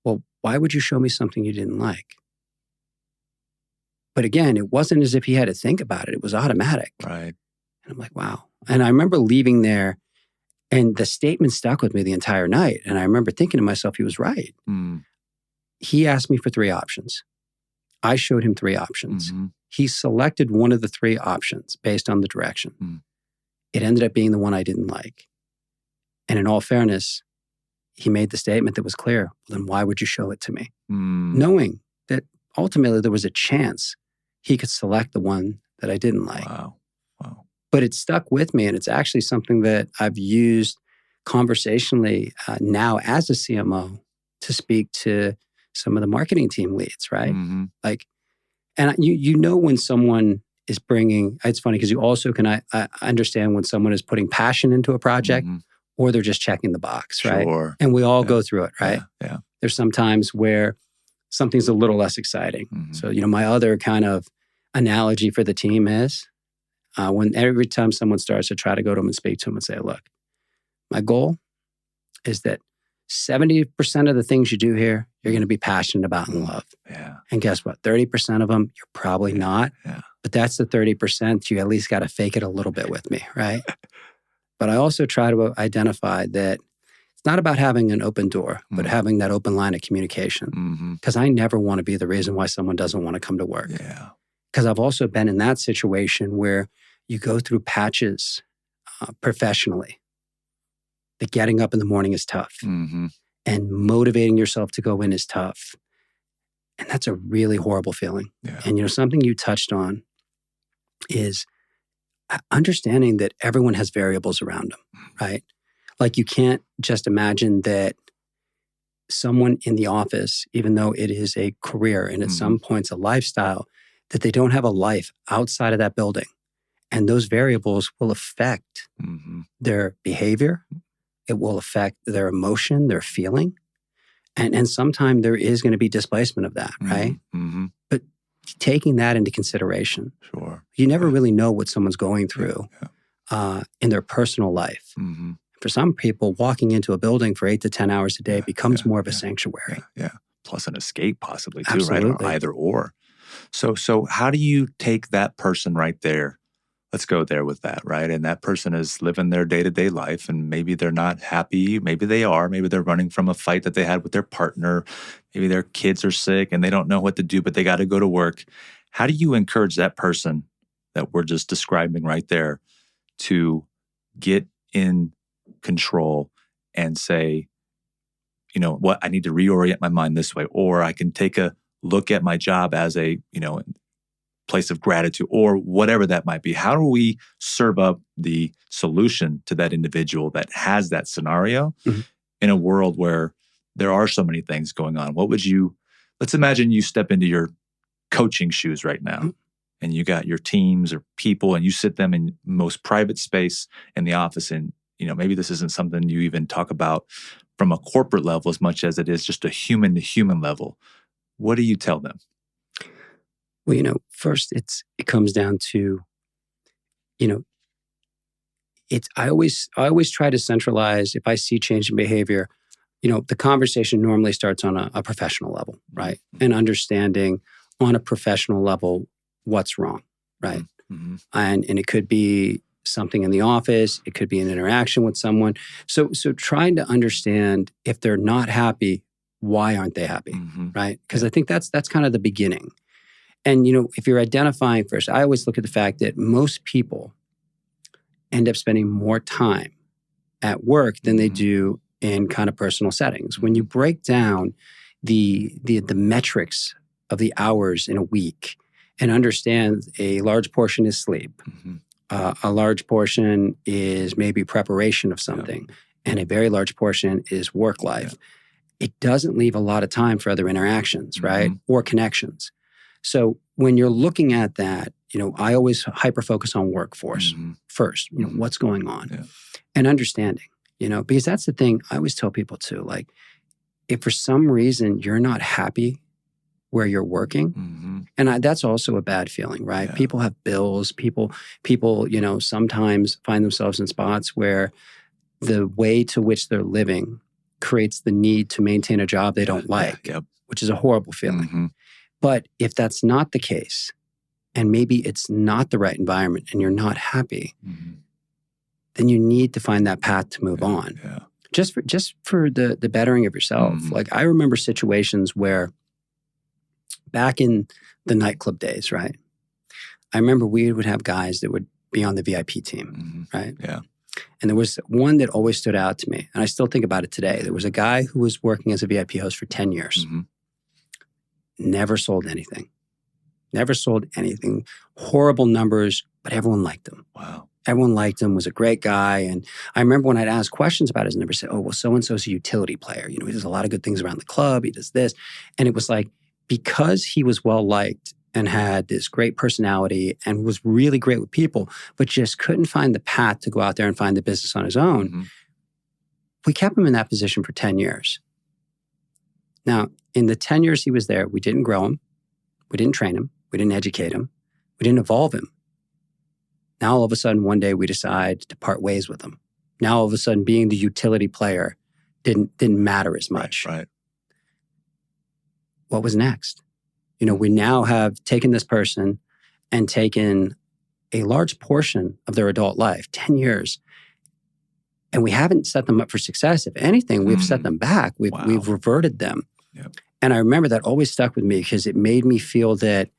"Well, why would you show me something you didn't like?" But again, it wasn't as if he had to think about it. It was automatic. Right. And I'm like, wow. And I remember leaving there, and the statement stuck with me the entire night. And I remember thinking to myself, he was right. He asked me for 3 options. I showed him 3 options. He selected one of the 3 options based on the direction. It ended up being the one I didn't like. And in all fairness, he made the statement that was clear. Well, then why would you show it to me? Knowing that ultimately there was a chance he could select the one that I didn't like. Wow. But it stuck with me, and it's actually something that I've used conversationally now as a CMO to speak to some of the marketing team leads, right? And when someone is bringing, it's funny because you also can I understand when someone is putting passion into a project or they're just checking the box, right? Sure. And we all go through it, right? Yeah. There's some times where something's a little less exciting. So, my other kind of analogy for the team is when every time someone starts to try to go to them and speak to them and say, look, my goal is that 70% of the things you do here, you're going to be passionate about and love. And guess what? 30% of them, you're probably not. But that's the 30% you at least got to fake it a little bit with me, right? But I also try to identify that it's not about having an open door, but having that open line of communication. Because I never want to be the reason why someone doesn't want to come to work. Yeah. Because I've also been in that situation where you go through patches professionally. The getting up in the morning is tough. And motivating yourself to go in is tough. And that's a really horrible feeling. Yeah. And, something you touched on is understanding that everyone has variables around them, right? Like you can't just imagine that someone in the office, even though it is a career and at some points a lifestyle, that they don't have a life outside of that building. And those variables will affect their behavior. It will affect their emotion, their feeling. And sometimes there is going to be displacement of that, right? But taking that into consideration. Sure. You never really know what someone's going through in their personal life. For some people, walking into a building for 8 to 10 hours a day becomes more of a sanctuary. Yeah. Plus an escape possibly too, Absolutely. right? Or either or. So how do you take that person right there? Let's go there with that, right? And that person is living their day-to-day life and maybe they're not happy. Maybe they are. Maybe they're running from a fight that they had with their partner. Maybe their kids are sick and they don't know what to do, but they got to go to work. How do you encourage that person that we're just describing right there to get in control and say, what, I need to reorient my mind this way, or I can take a look at my job as a, place of gratitude or whatever that might be? How do we serve up the solution to that individual that has that scenario in a world where there are so many things going on? Let's imagine you step into your coaching shoes right now and you got your teams or people and you sit them in most private space in the office and, maybe this isn't something you even talk about from a corporate level as much as it is just a human to human level. What do you tell them? Well, first it comes down to, I always try to centralize if I see change in behavior, the conversation normally starts on a professional level, right? And understanding on a professional level what's wrong, right? And it could be something in the office, it could be an interaction with someone. So trying to understand if they're not happy, why aren't they happy, right? Because I think that's kind of the beginning. And, if you're identifying first, I always look at the fact that most people end up spending more time at work than they do in kind of personal settings. When you break down the metrics of the hours in a week and understand a large portion is sleep, a large portion is maybe preparation of something, and a very large portion is work life, it doesn't leave a lot of time for other interactions, right? Or connections. So when you're looking at that, I always hyper-focus on workforce first, what's going on and understanding, because that's the thing I always tell people too, like if for some reason you're not happy where you're working, and that's also a bad feeling, right? Yeah. People have bills, people, sometimes find themselves in spots where the way to which they're living creates the need to maintain a job they don't like, which is a horrible feeling. But if that's not the case, and maybe it's not the right environment and you're not happy, then you need to find that path to move on. Yeah. Just for the bettering of yourself. Like I remember situations where back in the nightclub days, right? I remember we would have guys that would be on the VIP team, right? Yeah. And there was one that always stood out to me, and I still think about it today. There was a guy who was working as a VIP host for 10 years. Never sold anything. Horrible numbers, but everyone liked him. Wow. Everyone liked him, was a great guy. And I remember when I'd ask questions about his numbers, say, oh, well, so-and-so's a utility player. He does a lot of good things around the club. He does this. And it was like, because he was well-liked and had this great personality and was really great with people, but just couldn't find the path to go out there and find the business on his own, we kept him in that position for 10 years. Now, in the 10 years he was there, we didn't grow him. We didn't train him. We didn't educate him. We didn't evolve him. Now, all of a sudden, one day we decide to part ways with him. Now, all of a sudden, being the utility player didn't matter as much. Right. What was next? We now have taken this person and taken a large portion of their adult life, 10 years, And we haven't set them up for success. If anything, we've set them back. We've reverted them. Yep. And I remember that always stuck with me because it made me feel that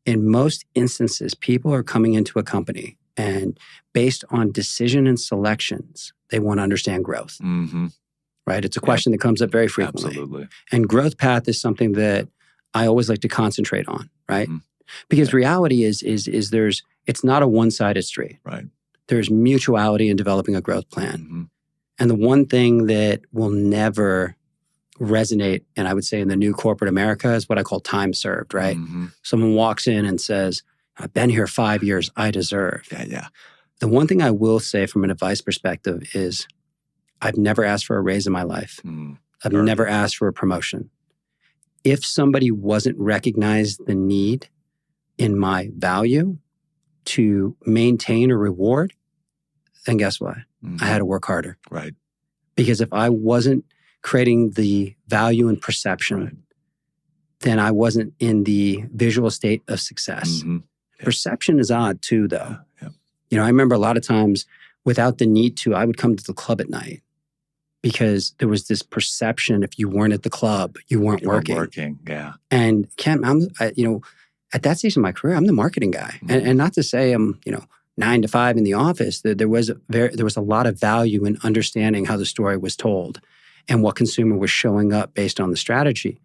in most instances, people are coming into a company and based on decision and selections, they want to understand growth. Right? It's a question that comes up very frequently. Absolutely. And growth path is something that I always like to concentrate on, right? Because reality is it's not a one-sided street. Right. There's mutuality in developing a growth plan. And the one thing that will never resonate, and I would say in the new corporate America, is what I call time served, right? Someone walks in and says, I've been here 5 years, I deserve. Yeah. The one thing I will say from an advice perspective is I've never asked for a raise in my life. I've never asked for a promotion. If somebody wasn't recognized the need in my value to maintain a reward, then guess what? I had to work harder. Right. Because if I wasn't creating the value and perception, then I wasn't in the visual state of success. Perception is odd too, though. You know, I remember a lot of times without the need to, I would come to the club at night because there was this perception if you weren't at the club, you weren't working. And Ken, at that stage of my career, I'm the marketing guy. And not to say I'm, 9 to 5 in the office, there was a lot of value in understanding how the story was told and what consumer was showing up based on the strategy.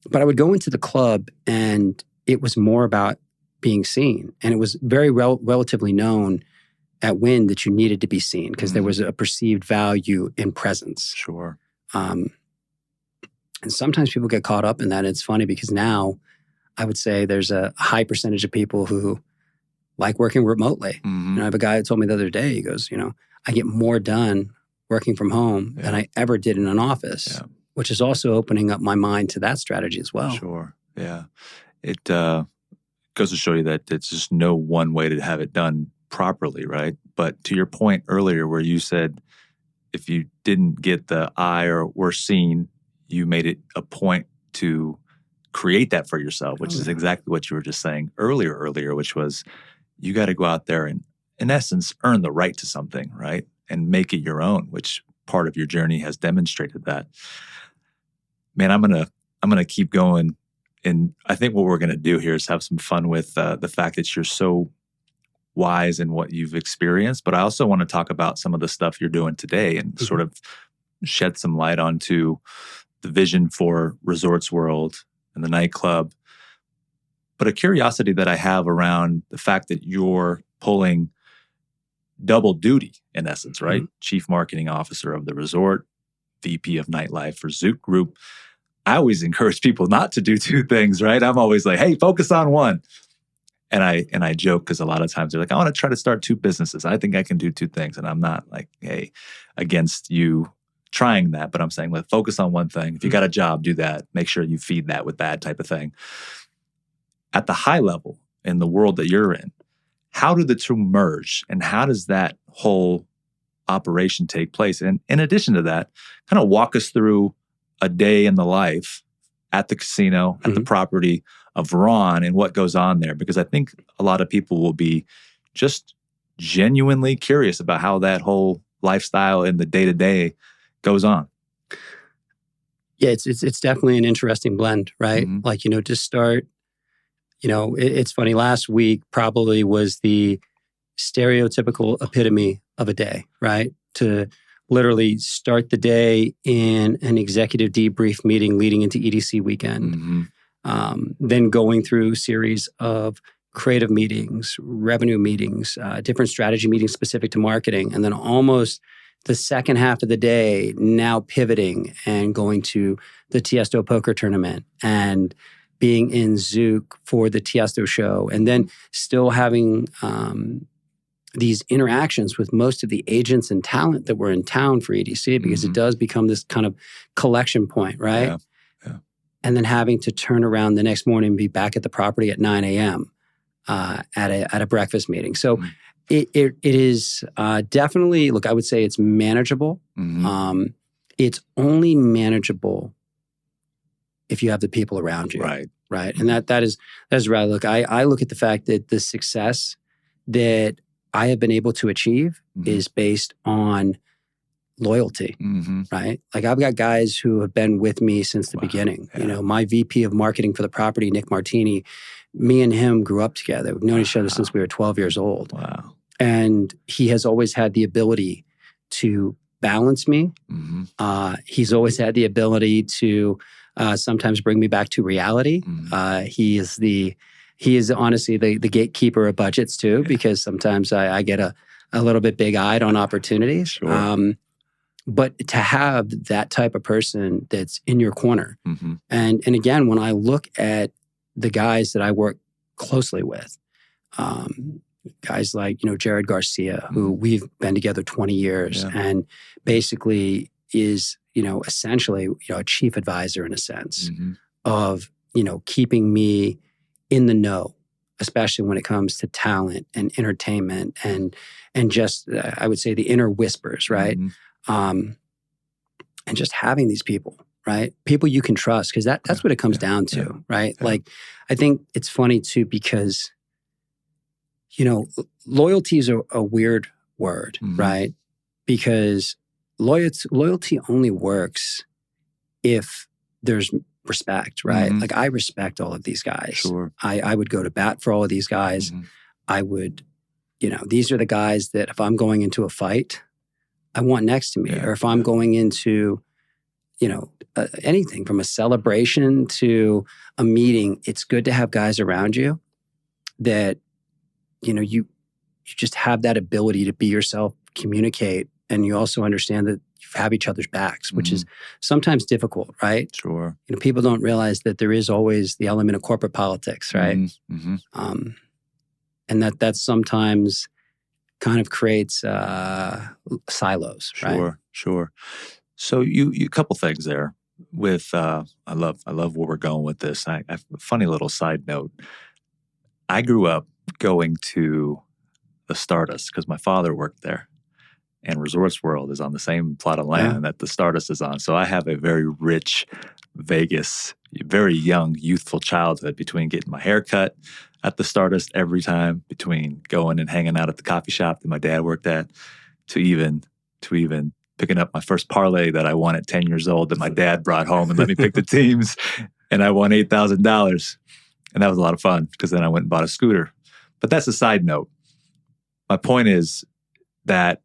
But I would go into the club and it was more about being seen. And it was very relatively known at Wynn that you needed to be seen because there was a perceived value in presence. Sure. And sometimes people get caught up in that. And it's funny because now I would say there's a high percentage of people who like working remotely. I have a guy who told me the other day, he goes, I get more done working from home than I ever did in an office, which is also opening up my mind to that strategy as well. Sure. Yeah. It goes to show you that it's just no one way to have it done properly, right? But to your point earlier where you said if you didn't get the eye or were seen, you made it a point to create that for yourself, which is exactly what you were just saying earlier, which was you got to go out there and, in essence, earn the right to something, right? And make it your own, which part of your journey has demonstrated that. Man, I'm gonna keep going, and I think what we're gonna do here is have some fun with the fact that you're so wise in what you've experienced. But I also want to talk about some of the stuff you're doing today and sort of shed some light onto the vision for Resorts World and the Nightclub. But a curiosity that I have around the fact that you're pulling double duty, in essence, right? Chief Marketing Officer of the resort, VP of Nightlife for Zouk Group. I always encourage people not to do two things, right? I'm always like, hey, focus on one. And I joke because a lot of times they're like, I want to try to start two businesses. I think I can do two things. And I'm not like, hey, against you trying that, but I'm saying, let's focus on one thing. If you got a job, do that. Make sure you feed that with that type of thing. At the high level in the world that you're in, how do the two merge and how does that whole operation take place? And in addition to that, kind of walk us through a day in the life at the casino, at the property of Ronn and what goes on there. Because I think a lot of people will be just genuinely curious about how that whole lifestyle in the day-to-day goes on. Yeah, it's definitely an interesting blend, right? Like, to start, it's funny. Last week probably was the stereotypical epitome of a day, right? To literally start the day in an executive debrief meeting leading into EDC weekend, then going through a series of creative meetings, revenue meetings, different strategy meetings specific to marketing, and then almost the second half of the day now pivoting and going to the Tiesto poker tournament and being in Zouk for the Tiesto show, and then still having these interactions with most of the agents and talent that were in town for EDC, because it does become this kind of collection point, right? Yeah. And then having to turn around the next morning and be back at the property at 9 a.m. At a breakfast meeting. So it is definitely, look, I would say it's manageable. It's only manageable if you have the people around you. Right. And that is right. Look, I look at the fact that the success that I have been able to achieve is based on loyalty, right? Like I've got guys who have been with me since the beginning. Yeah. You know, my VP of marketing for the property, Nick Martini, me and him grew up together. We've known each other since we were 12 years old. Wow. And he has always had the ability to balance me. He's always had the ability to sometimes bring me back to reality. He is honestly the gatekeeper of budgets too, because sometimes I get a little bit big-eyed on opportunities. Sure. But to have that type of person that's in your corner. And again, when I look at the guys that I work closely with, guys like, Jared Garcia, who we've been together 20 years and basically is, essentially, a chief advisor in a sense of, keeping me in the know, especially when it comes to talent and entertainment and just, I would say, the inner whispers, right? And just having these people, right? People you can trust, because that's what it comes down to, right? Yeah. Like, I think it's funny too, because, loyalty is a weird word, right? Because loyalty only works if there's respect, right? Like I respect all of these guys. Sure. I would go to bat for all of these guys. I would, these are the guys that if I'm going into a fight, I want next to me. Or if I'm going into, anything from a celebration to a meeting, it's good to have guys around you that, you just have that ability to be yourself, communicate, and you also understand that you have each other's backs, which is sometimes difficult, right? Sure. People don't realize that there is always the element of corporate politics, right? And that sometimes kind of creates silos, right? Sure. So you couple things there with I love where we're going with this. I a funny little side note. I grew up going to the Stardust because my father worked there, and Resorts World is on the same plot of land that the Stardust is on. So I have a very rich Vegas, very young, youthful childhood between getting my hair cut at the Stardust every time, between going and hanging out at the coffee shop that my dad worked at, to even picking up my first parlay that I won at 10 years old that my dad brought home and let me pick the teams, and I won $8,000. And that was a lot of fun because then I went and bought a scooter. But that's a side note. My point is that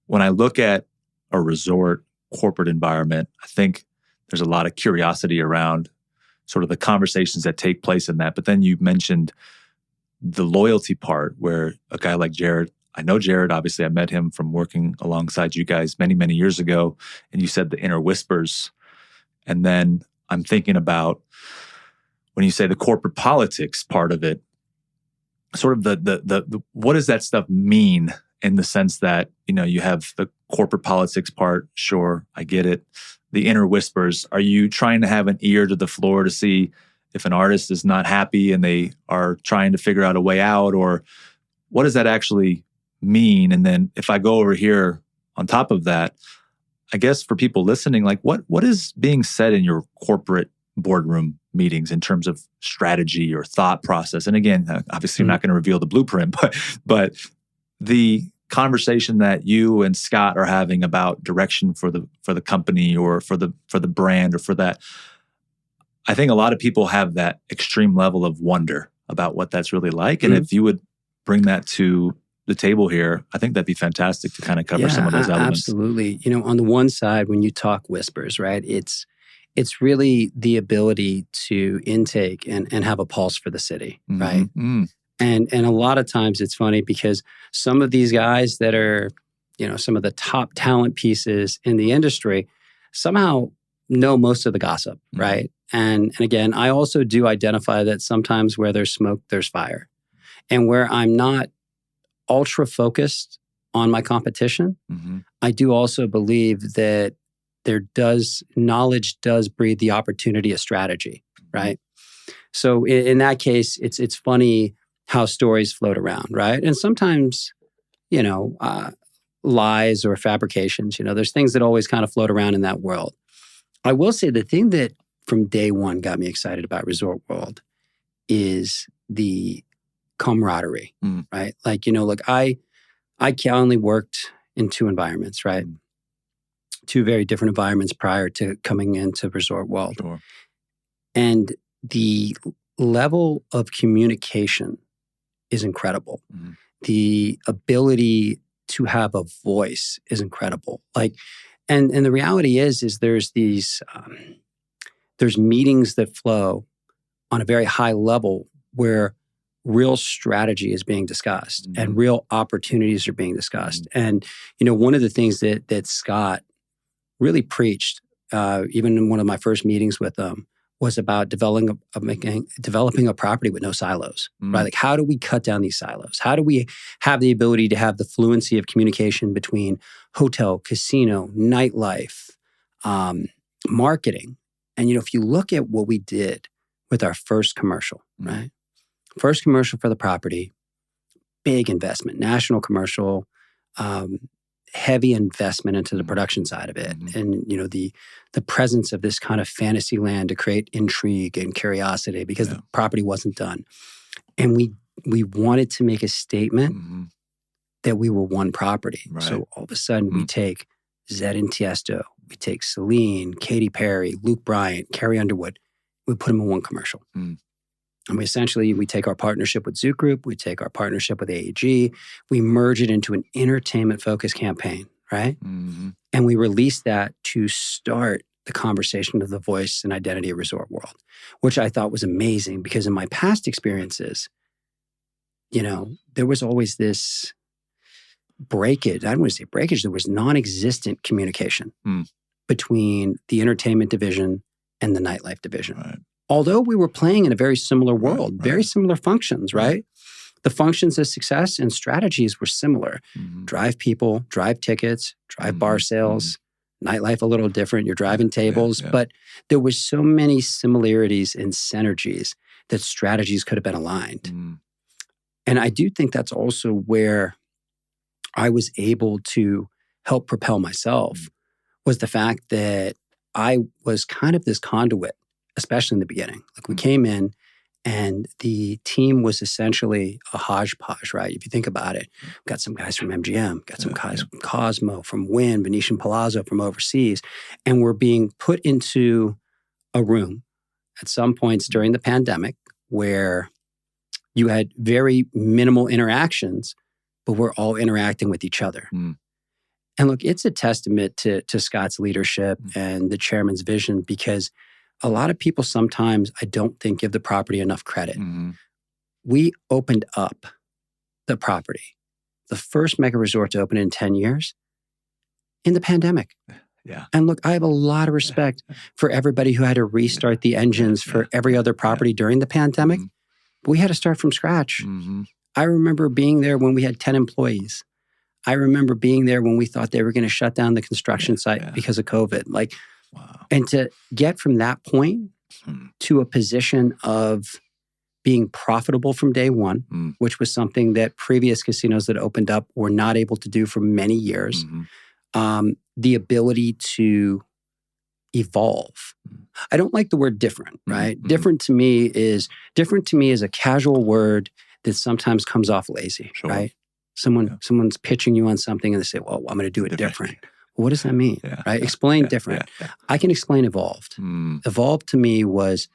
when I look at a resort corporate environment, I think there's a lot of curiosity around sort of the conversations that take place in that. But then you mentioned the loyalty part, where a guy like Jared, I know Jared, obviously I met him from working alongside you guys many, many years ago. And you said the inner whispers. And then I'm thinking about when you say the corporate politics part of it, sort of the what does that stuff mean, in the sense that, you have the corporate politics part. Sure, I get it. The inner whispers, are you trying to have an ear to the floor to see if an artist is not happy and they are trying to figure out a way out, or what does that actually mean? And then if I go over here on top of that, I guess for people listening, like what is being said in your corporate boardroom meetings in terms of strategy or thought process? And again, obviously I'm not going to reveal the blueprint, but the conversation that you and Scott are having about direction for the company or for the brand or for that, I think a lot of people have that extreme level of wonder about what that's really like. And if you would bring that to the table here, I think that'd be fantastic to kind of cover some of those elements. Absolutely. On the one side, when you talk whispers, right, it's really the ability to intake and have a pulse for the city, right? And a lot of times it's funny because some of these guys that are, some of the top talent pieces in the industry somehow know most of the gossip, right? And again, I also do identify that sometimes where there's smoke, there's fire. And where I'm not ultra focused on my competition, I do also believe that knowledge does breed the opportunity of strategy, right? So in that case, it's funny how stories float around, right? And sometimes, lies or fabrications, there's things that always kind of float around in that world. I will say the thing that from day one got me excited about Resort World is the camaraderie, right? Like, I only worked in 2 environments, right? two very different environments prior to coming into Resort World. Sure. And the level of communication is incredible. Mm-hmm. The ability to have a voice is incredible. And the reality is there's these, there's meetings that flow on a very high level where real strategy is being discussed and real opportunities are being discussed. And, one of the things that Scott really preached, even in one of my first meetings with him, was about developing a property with no silos, right? Like, how do we cut down these silos? How do we have the ability to have the fluency of communication between hotel, casino, nightlife, marketing? And, if you look at what we did with our first commercial, right? First commercial for the property, big investment, national commercial, heavy investment into the production side of it. And, the presence of this kind of fantasy land to create intrigue and curiosity because the property wasn't done. And we wanted to make a statement that we were one property. Right. So all of a sudden we take Zed and Tiesto, we take Celine, Katy Perry, Luke Bryant, Carrie Underwood, we put them in one commercial. And we take our partnership with Zouk Group, we take our partnership with AEG, we merge it into an entertainment-focused campaign, right? And we release that to start the conversation of the voice and identity of Resort World, which I thought was amazing because in my past experiences, there was always this breakage. I don't want to say breakage, there was non-existent communication between the entertainment division and the nightlife division. Right. Although we were playing in a very similar world, very similar functions, right? The functions of success and strategies were similar. Drive people, drive tickets, drive bar sales, nightlife a little different. You're driving tables, but there was so many similarities and synergies that strategies could have been aligned. And I do think that's also where I was able to help propel myself was the fact that I was kind of this conduit, especially in the beginning. Like we came in and the team was essentially a hodgepodge, right? If you think about it, got some guys from MGM, got some guys from Cosmo, from Wynn, Venetian Palazzo from overseas, and we're being put into a room at some points during the pandemic where you had very minimal interactions, but we're all interacting with each other. And look, it's a testament to Scott's leadership and the chairman's vision because a lot of people sometimes, I don't think, give the property enough credit. We opened up the property, the first mega resort to open in 10 years, in the pandemic. And look, I have a lot of respect for everybody who had to restart the engines for every other property during the pandemic. But we had to start from scratch. I remember being there when we had 10 employees. I remember being there when we thought they were going to shut down the construction site because of COVID. And to get from that point to a position of being profitable from day one, which was something that previous casinos that opened up were not able to do for many years, the ability to evolve. I don't like the word different, right? Different to me is a casual word that sometimes comes off lazy, right? Someone's pitching you on something and they say, well, I'm going to do it different. Well, what does that mean, right? Explain different. I can explain evolved. Evolved to me was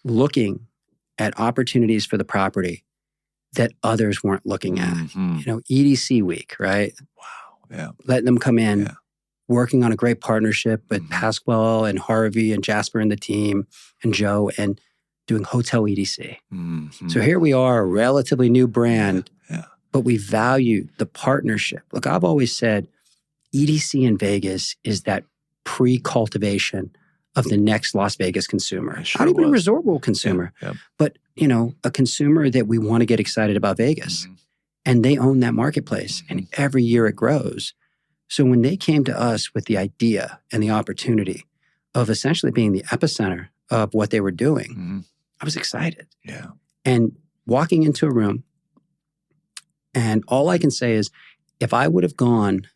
looking at opportunities for the property that others weren't looking at. EDC week, right? Letting them come in, working on a great partnership with Pasquale and Harvey and Jasper and the team and Joe and doing hotel EDC. So here we are, a relatively new brand, but we value the partnership. Look, I've always said EDC in Vegas is that pre-cultivation of the next Las Vegas consumer. Not even a Resort World consumer, but a consumer that we want to get excited about Vegas. And they own that marketplace. And every year it grows. So when they came to us with the idea and the opportunity of essentially being the epicenter of what they were doing, I was excited. And walking into a room, and all I can say is, if I would have gone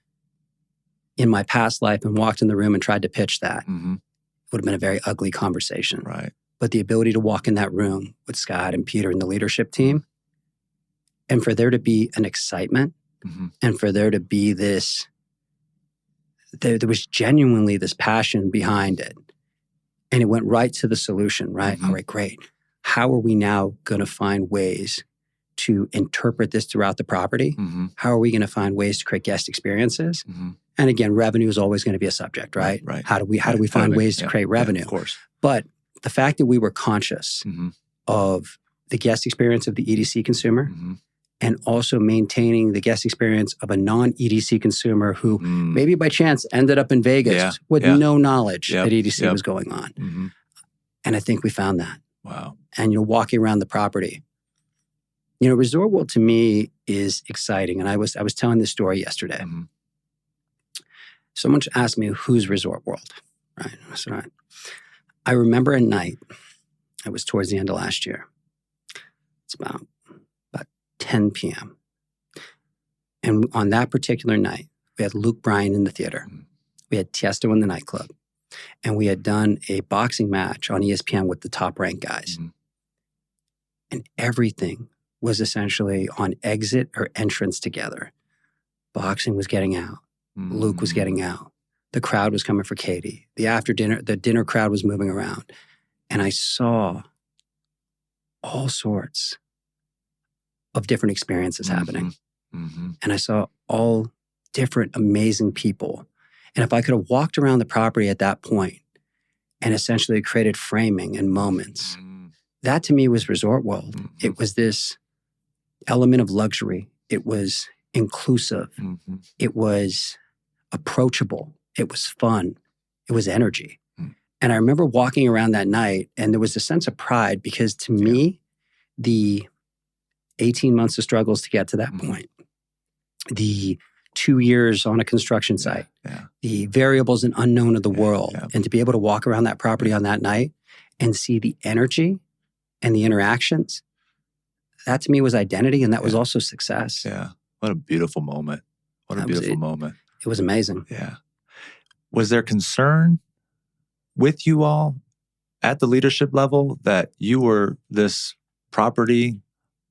in my past life and walked in the room and tried to pitch that, it would have been a very ugly conversation. But the ability to walk in that room with Scott and Peter and the leadership team, and for there to be an excitement, and for there to be this there was genuinely this passion behind it. And it went right to the solution, right? All right, great. How are we now going to find ways to interpret this throughout the property? How are we going to find ways to create guest experiences? And again, revenue is always going to be a subject, right? Right. How do we find ways to create revenue? Of course. But the fact that we were conscious of the guest experience of the EDC consumer and also maintaining the guest experience of a non-EDC consumer who maybe by chance ended up in Vegas with no knowledge that EDC was going on. And I think we found that. Wow. And you're walking around the property. You know, Resort World to me is exciting. And I was telling this story yesterday. Someone asked me, who's Resort World? Right. I said, all right. I remember a night, it was towards the end of last year. It's about 10 p.m. And on that particular night, we had Luke Bryan in the theater. We had Tiesto in the Nightclub. And we had done a boxing match on ESPN with the top-ranked guys. And everything was essentially on exit or entrance together. Boxing was getting out. Luke was getting out. The crowd was coming for Katie. The dinner crowd was moving around. And I saw all sorts of different experiences happening. And I saw all different amazing people. And if I could have walked around the property at that point and essentially created framing and moments, that to me was Resort World. It was this element of luxury. It was inclusive. It was approachable. It was fun. It was energy. And I remember walking around that night and there was a sense of pride because to me, the 18 months of struggles to get to that point, the 2 years on a construction site, the variables and unknown of the world, and to be able to walk around that property on that night and see the energy and the interactions, that to me was identity and that was also success. Yeah. What a beautiful moment. What a beautiful moment. It was amazing. Yeah. Was there concern with you all at the leadership level that you were this property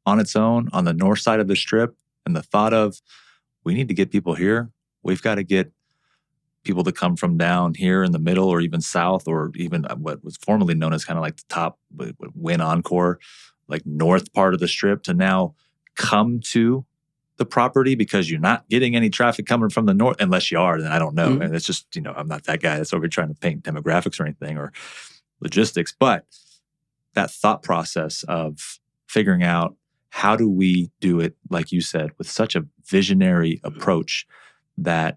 on its own on the north side of the strip and the thought of, we need to get people here. We've got to get people to come from down here in the middle or even south or even what was formerly known as kind of like the top Win Encore, like north part of the strip to now come to the property because you're not getting any traffic coming from the north, unless you are, then I don't know. And it's just, I'm not that guy that's over trying to paint demographics or anything or logistics, but that thought process of figuring out how do we do it, like you said, with such a visionary approach that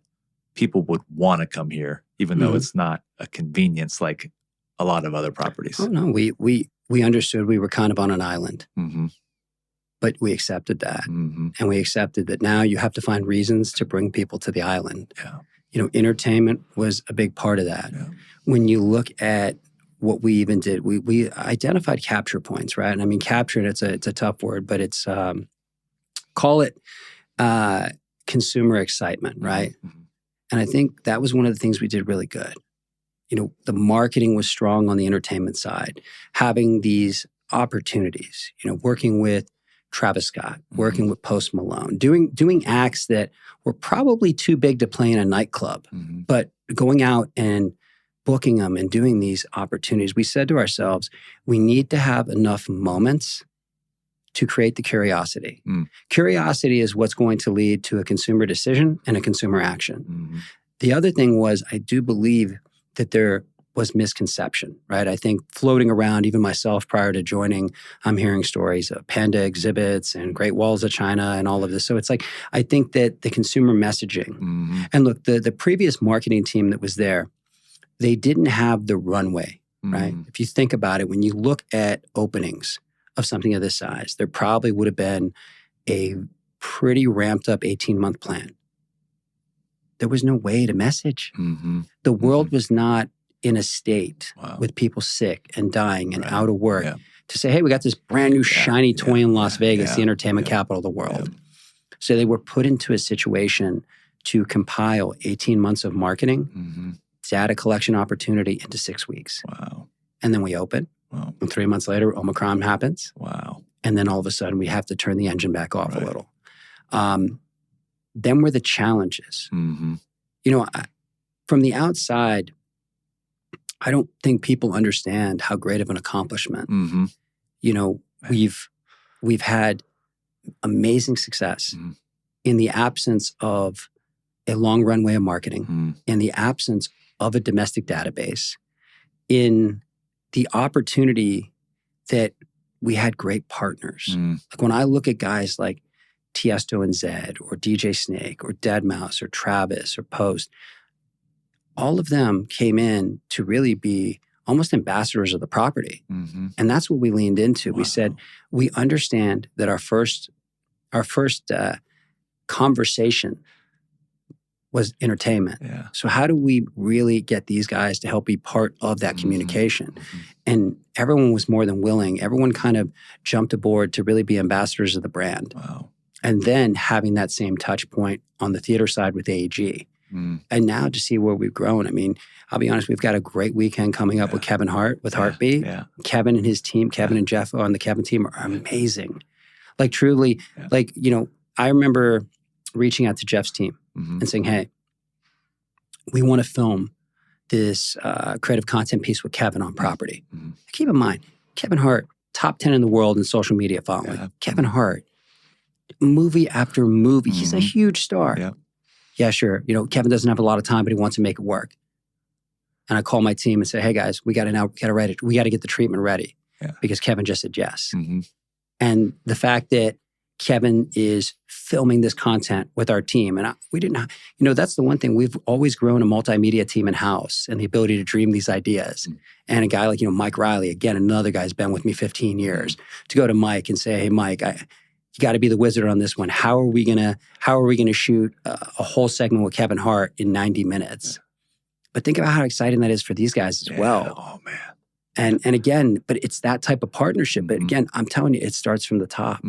people would want to come here, even though it's not a convenience like a lot of other properties. Oh, no, we understood we were kind of on an island. But we accepted that. And we accepted that now you have to find reasons to bring people to the island. Entertainment was a big part of that. When you look at what we even did, we identified capture points, right? And I mean, capture, it's a tough word, but it's, call it consumer excitement, right? And I think that was one of the things we did really good. The marketing was strong on the entertainment side, having these opportunities, working with Travis Scott, working with Post Malone, doing acts that were probably too big to play in a nightclub, but going out and booking them and doing these opportunities. We said to ourselves, we need to have enough moments to create the curiosity. Curiosity is what's going to lead to a consumer decision and a consumer action. The other thing was, I do believe that there was misconception, right? I think floating around, even myself prior to joining, I'm hearing stories of panda exhibits and Great Walls of China and all of this. So it's like, I think that the consumer messaging, and look, the previous marketing team that was there, they didn't have the runway, right? If you think about it, when you look at openings of something of this size, there probably would have been a pretty ramped up 18-month plan. There was no way to message. The world was not in a state with people sick and dying and out of work to say, hey, we got this brand new shiny toy in Las Vegas, the entertainment capital of the world. So they were put into a situation to compile 18 months of marketing, data collection opportunity into 6 weeks. And then we open. And 3 months later, Omicron happens. And then all of a sudden we have to turn the engine back off a little. Then were the challenges. from the outside, I don't think people understand how great of an accomplishment. Mm-hmm. You know, we've had amazing success in the absence of a long runway of marketing, in the absence of a domestic database, in the opportunity that we had great partners. Like when I look at guys like Tiesto and Zed, or DJ Snake, or Deadmau5, or Travis, or Post, all of them came in to really be almost ambassadors of the property. And that's what we leaned into. Wow. We said, we understand that our first conversation was entertainment. Yeah. So how do we really get these guys to help be part of that communication? And everyone was more than willing. Everyone kind of jumped aboard to really be ambassadors of the brand. Wow. And then having that same touch point on the theater side with AEG. And now to see where we've grown. I mean, I'll be honest, we've got a great weekend coming up with Kevin Hart, with Heartbeat. Yeah. Kevin and his team, Kevin and Jeff on the Kevin team are amazing. Like truly, like, you know, I remember reaching out to Jeff's team and saying, hey, we want to film this creative content piece with Kevin on property. Keep in mind, Kevin Hart, top 10 in the world in social media following. Yeah. Kevin Hart, movie after movie. He's a huge star. Yeah, sure. You know, Kevin doesn't have a lot of time, but he wants to make it work. And I call my team and say, hey guys, we got to write it. We got to get the treatment ready because Kevin just said yes. And the fact that Kevin is filming this content with our team. And we didn't, you know, that's the one thing. We've always grown a multimedia team in-house and the ability to dream these ideas. And a guy like, you know, Mike Riley, again, another guy's been with me 15 years, to go to Mike and say, hey, Mike, you got to be the wizard on this one. How are we gonna shoot a whole segment with Kevin Hart in 90 minutes? But think about how exciting that is for these guys as well. Oh man. And again, but it's that type of partnership. But again, I'm telling you, it starts from the top.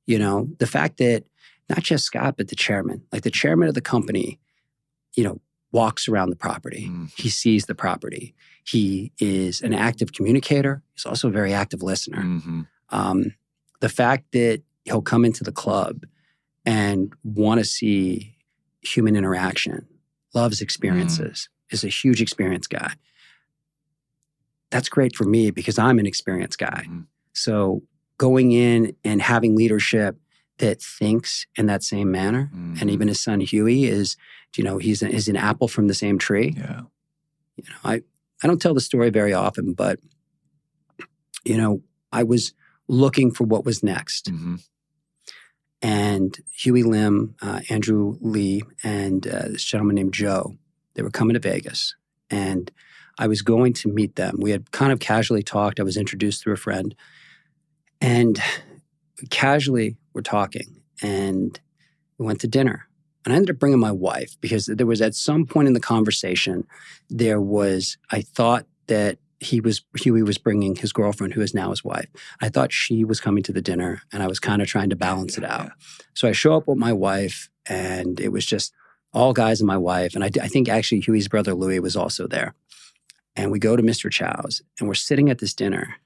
You know, the fact that not just Scott, but the chairman of the company, you know, walks around the property. He sees the property. He is an active communicator. He's also a very active listener. The fact that he'll come into the club and want to see human interaction, loves experiences, is a huge experience guy. That's great for me because I'm an experienced guy. So going in and having leadership that thinks in that same manner, and even his son Huey is, you know, he's an apple from the same tree. Yeah. You know, I don't tell the story very often, but you know, I was looking for what was next. And Huey Lim, Andrew Lee, and this gentleman named Joe, they were coming to Vegas. And I was going to meet them. We had kind of casually talked. I was introduced through a friend. And casually we're talking. And we went to dinner. And I ended up bringing my wife because there was at some point in the conversation, I thought that Huey was bringing his girlfriend, who is now his wife. I thought she was coming to the dinner, and I was kind of trying to balance it out. So I show up with my wife, and it was just all guys and my wife. And I think actually Huey's brother Louis was also there. And we go to Mr. Chow's, and we're sitting at this dinner,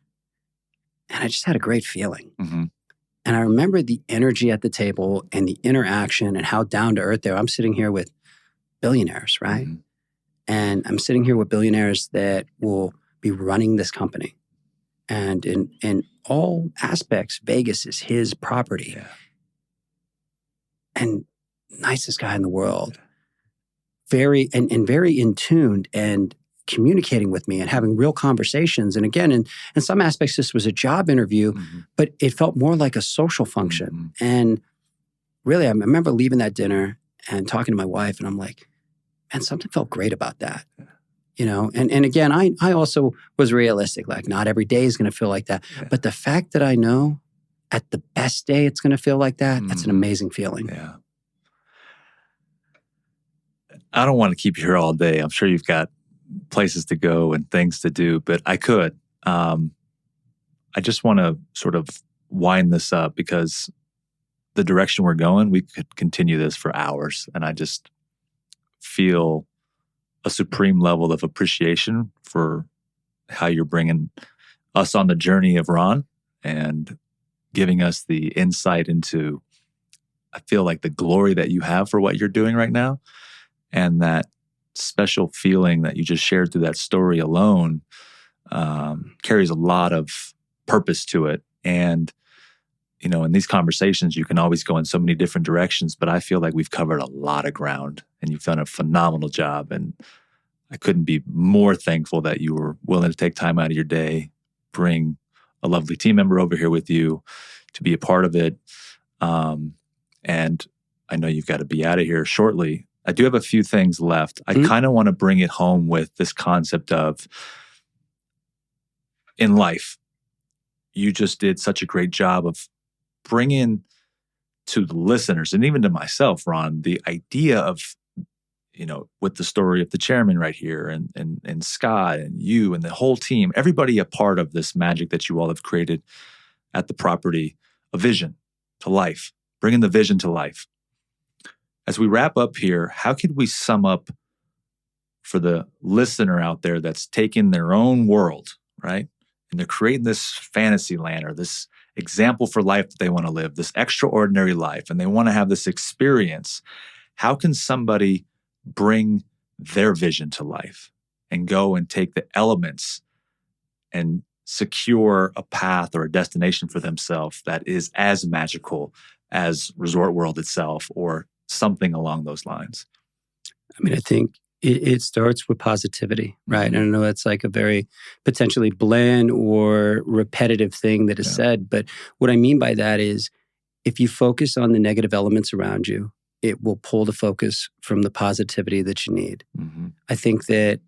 and I just had a great feeling. And I remember the energy at the table and the interaction and how down to earth they were. I'm sitting here with billionaires, right? And I'm sitting here with billionaires that will be running this company. And in all aspects, Vegas is his property. And nicest guy in the world. Very in tuned and communicating with me and having real conversations. And again, in some aspects, this was a job interview, but it felt more like a social function. And really, I remember leaving that dinner and talking to my wife, and I'm like, man, something felt great about that. You know, and again, I also was realistic. Like, not every day is going to feel like that. But the fact that I know at the best day it's going to feel like that, that's an amazing feeling. Yeah. I don't want to keep you here all day. I'm sure you've got places to go and things to do, but I could. I just want to sort of wind this up because the direction we're going, we could continue this for hours. And I just feel a supreme level of appreciation for how you're bringing us on the journey of Ronn and giving us the insight into, I feel like, the glory that you have for what you're doing right now, and that special feeling that you just shared through that story alone carries a lot of purpose to it. And, in these conversations, you can always go in so many different directions, but I feel like we've covered a lot of ground and you've done a phenomenal job. And I couldn't be more thankful that you were willing to take time out of your day, bring a lovely team member over here with you to be a part of it. And I know you've got to be out of here shortly. I do have a few things left. I kind of want to bring it home with this concept of, in life, you just did such a great job of bringing to the listeners and even to myself, Ron, the idea of, with the story of the chairman right here and Scott and you and the whole team, everybody a part of this magic that you all have created at the property, a vision to life, bringing the vision to life. As we wrap up here, how could we sum up for the listener out there that's taking their own world, right? And they're creating this fantasy land or this example for life that they want to live, this extraordinary life, and they want to have this experience. How can somebody bring their vision to life and go and take the elements and secure a path or a destination for themselves that is as magical as Resort World itself or something along those lines? I mean, I think it starts with positivity, right? And I know it's like a very potentially bland or repetitive thing that is said, but what I mean by that is if you focus on the negative elements around you, it will pull the focus from the positivity that you need. I think that,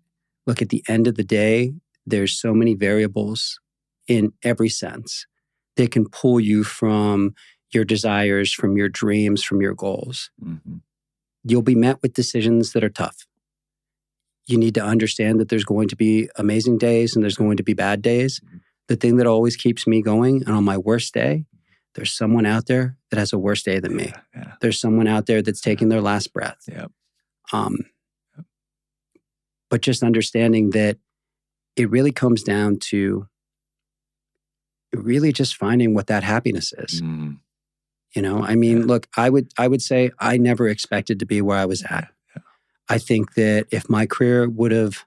look, at the end of the day, there's so many variables in every sense that can pull you from your desires, from your dreams, from your goals. You'll be met with decisions that are tough. You need to understand that there's going to be amazing days and there's going to be bad days. The thing that always keeps me going, and on my worst day, there's someone out there that has a worse day than me. There's someone out there that's taking their last breath. But just understanding that it really comes down to really just finding what that happiness is. I mean, look, I would say I never expected to be where I was at. I think that if my career would have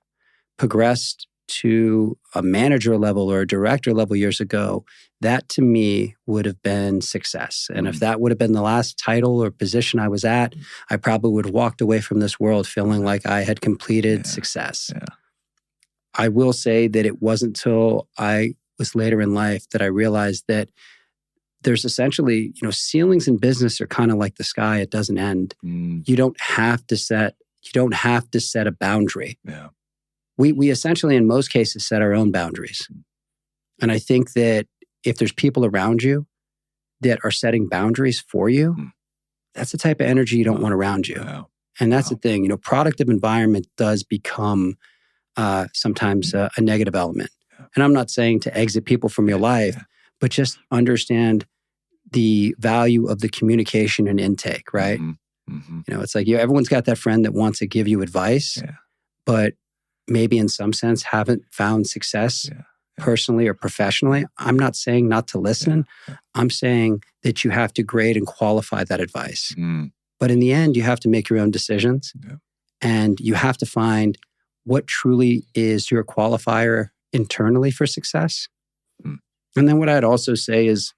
progressed to a manager level or a director level years ago, that to me would have been success. And if that would have been the last title or position I was at, I probably would have walked away from this world feeling like I had completed success. I will say that it wasn't until I was later in life that I realized that there's essentially, ceilings in business are kind of like the sky. It doesn't end. You don't have to set a boundary. We essentially, in most cases, set our own boundaries. And I think that if there's people around you that are setting boundaries for you, that's the type of energy you don't want around you. And that's the thing, productive environment does become sometimes a negative element. And I'm not saying to exit people from your life, but just understand the value of the communication and intake, right? It's like everyone's got that friend that wants to give you advice, but maybe in some sense haven't found success personally or professionally. I'm not saying not to listen. I'm saying that you have to grade and qualify that advice. But in the end, you have to make your own decisions and you have to find what truly is your qualifier internally for success. And then what I'd also say is,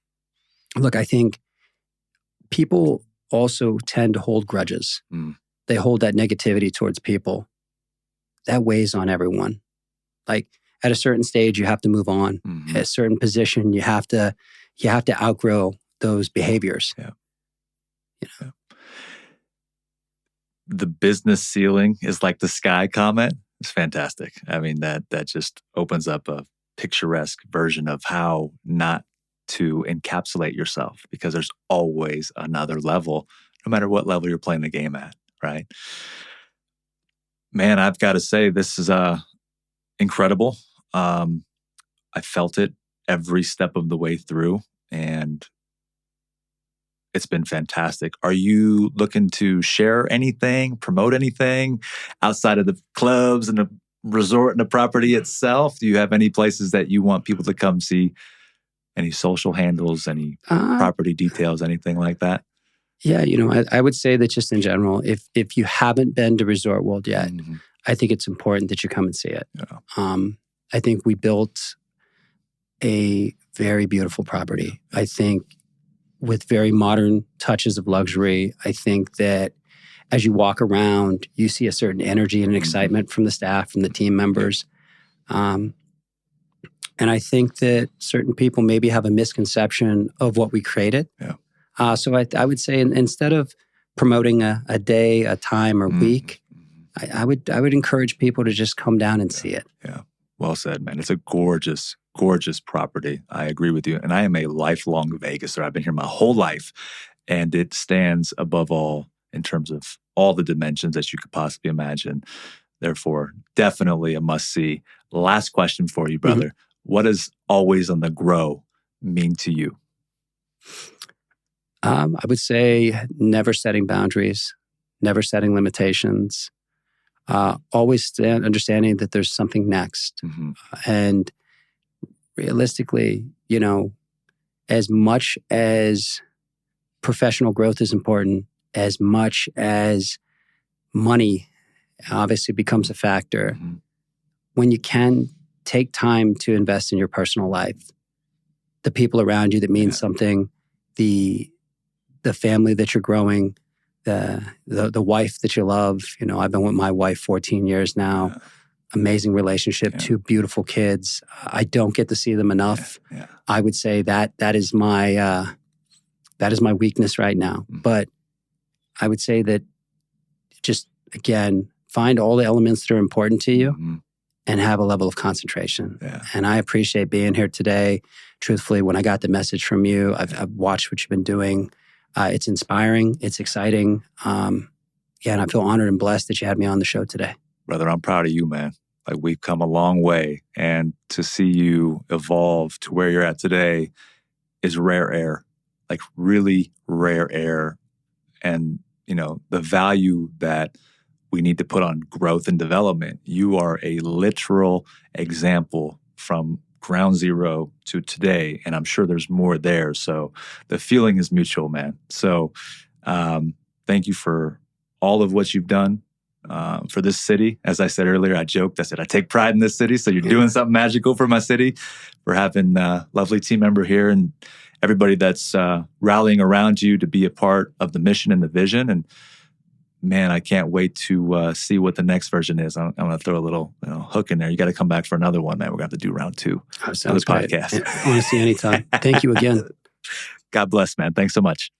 look, I think people also tend to hold grudges. They hold that negativity towards people. That weighs on everyone. Like at a certain stage, you have to move on. At a certain position, you have to outgrow those behaviors. The business ceiling is like the sky comment. It's fantastic. I mean, that just opens up a picturesque version of how not to encapsulate yourself, because there's always another level, no matter what level you're playing the game at, right? Man, I've got to say, this is incredible. I felt it every step of the way through, and it's been fantastic. Are you looking to share anything, promote anything outside of the clubs and the resort and the property itself? Do you have any places that you want people to come see? Any social handles, any property details, anything like that? Yeah, I would say that just in general, if you haven't been to Resort World yet, I think it's important that you come and see it. Yeah. I think we built a very beautiful property. I think with very modern touches of luxury. I think that as you walk around, you see a certain energy and an excitement from the staff, from the team members. And I think that certain people maybe have a misconception of what we created. Yeah. So I would say instead of promoting a day, a time, or week, I would encourage people to just come down and see it. Yeah. Well said, man. It's a gorgeous, gorgeous property. I agree with you. And I am a lifelong Vegaser. I've been here my whole life. And it stands above all in terms of all the dimensions that you could possibly imagine. Therefore, definitely a must-see. Last question for you, brother. What does always on the grow mean to you? I would say never setting boundaries, never setting limitations, always understanding that there's something next. And realistically, as much as professional growth is important, as much as money obviously becomes a factor, when you can take time to invest in your personal life, the people around you that mean something, the family that you're growing, the wife that you love. I've been with my wife 14 years now. Yeah. Amazing relationship, 2 beautiful kids. I don't get to see them enough. Yeah. I would say that is my weakness right now. But I would say that just, again, find all the elements that are important to you and have a level of concentration. Yeah. And I appreciate being here today. Truthfully, when I got the message from you, I've watched what you've been doing. It's inspiring. It's exciting. And I feel honored and blessed that you had me on the show today. Brother, I'm proud of you, man. Like, we've come a long way. And to see you evolve to where you're at today is rare air. Like, really rare air. And, the value that we need to put on growth and development. You are a literal example from ground zero to today. And I'm sure there's more there. So the feeling is mutual, man. So thank you for all of what you've done for this city. As I said earlier, I joked, I said, I take pride in this city. So you're doing something magical for my city, for having a lovely team member here and everybody that's rallying around you to be a part of the mission and the vision. And man, I can't wait to see what the next version is. I'm going to throw a little hook in there. You got to come back for another one, man. We're going to have to do round 2 of the podcast. Honestly, anytime. Thank you again. God bless, man. Thanks so much.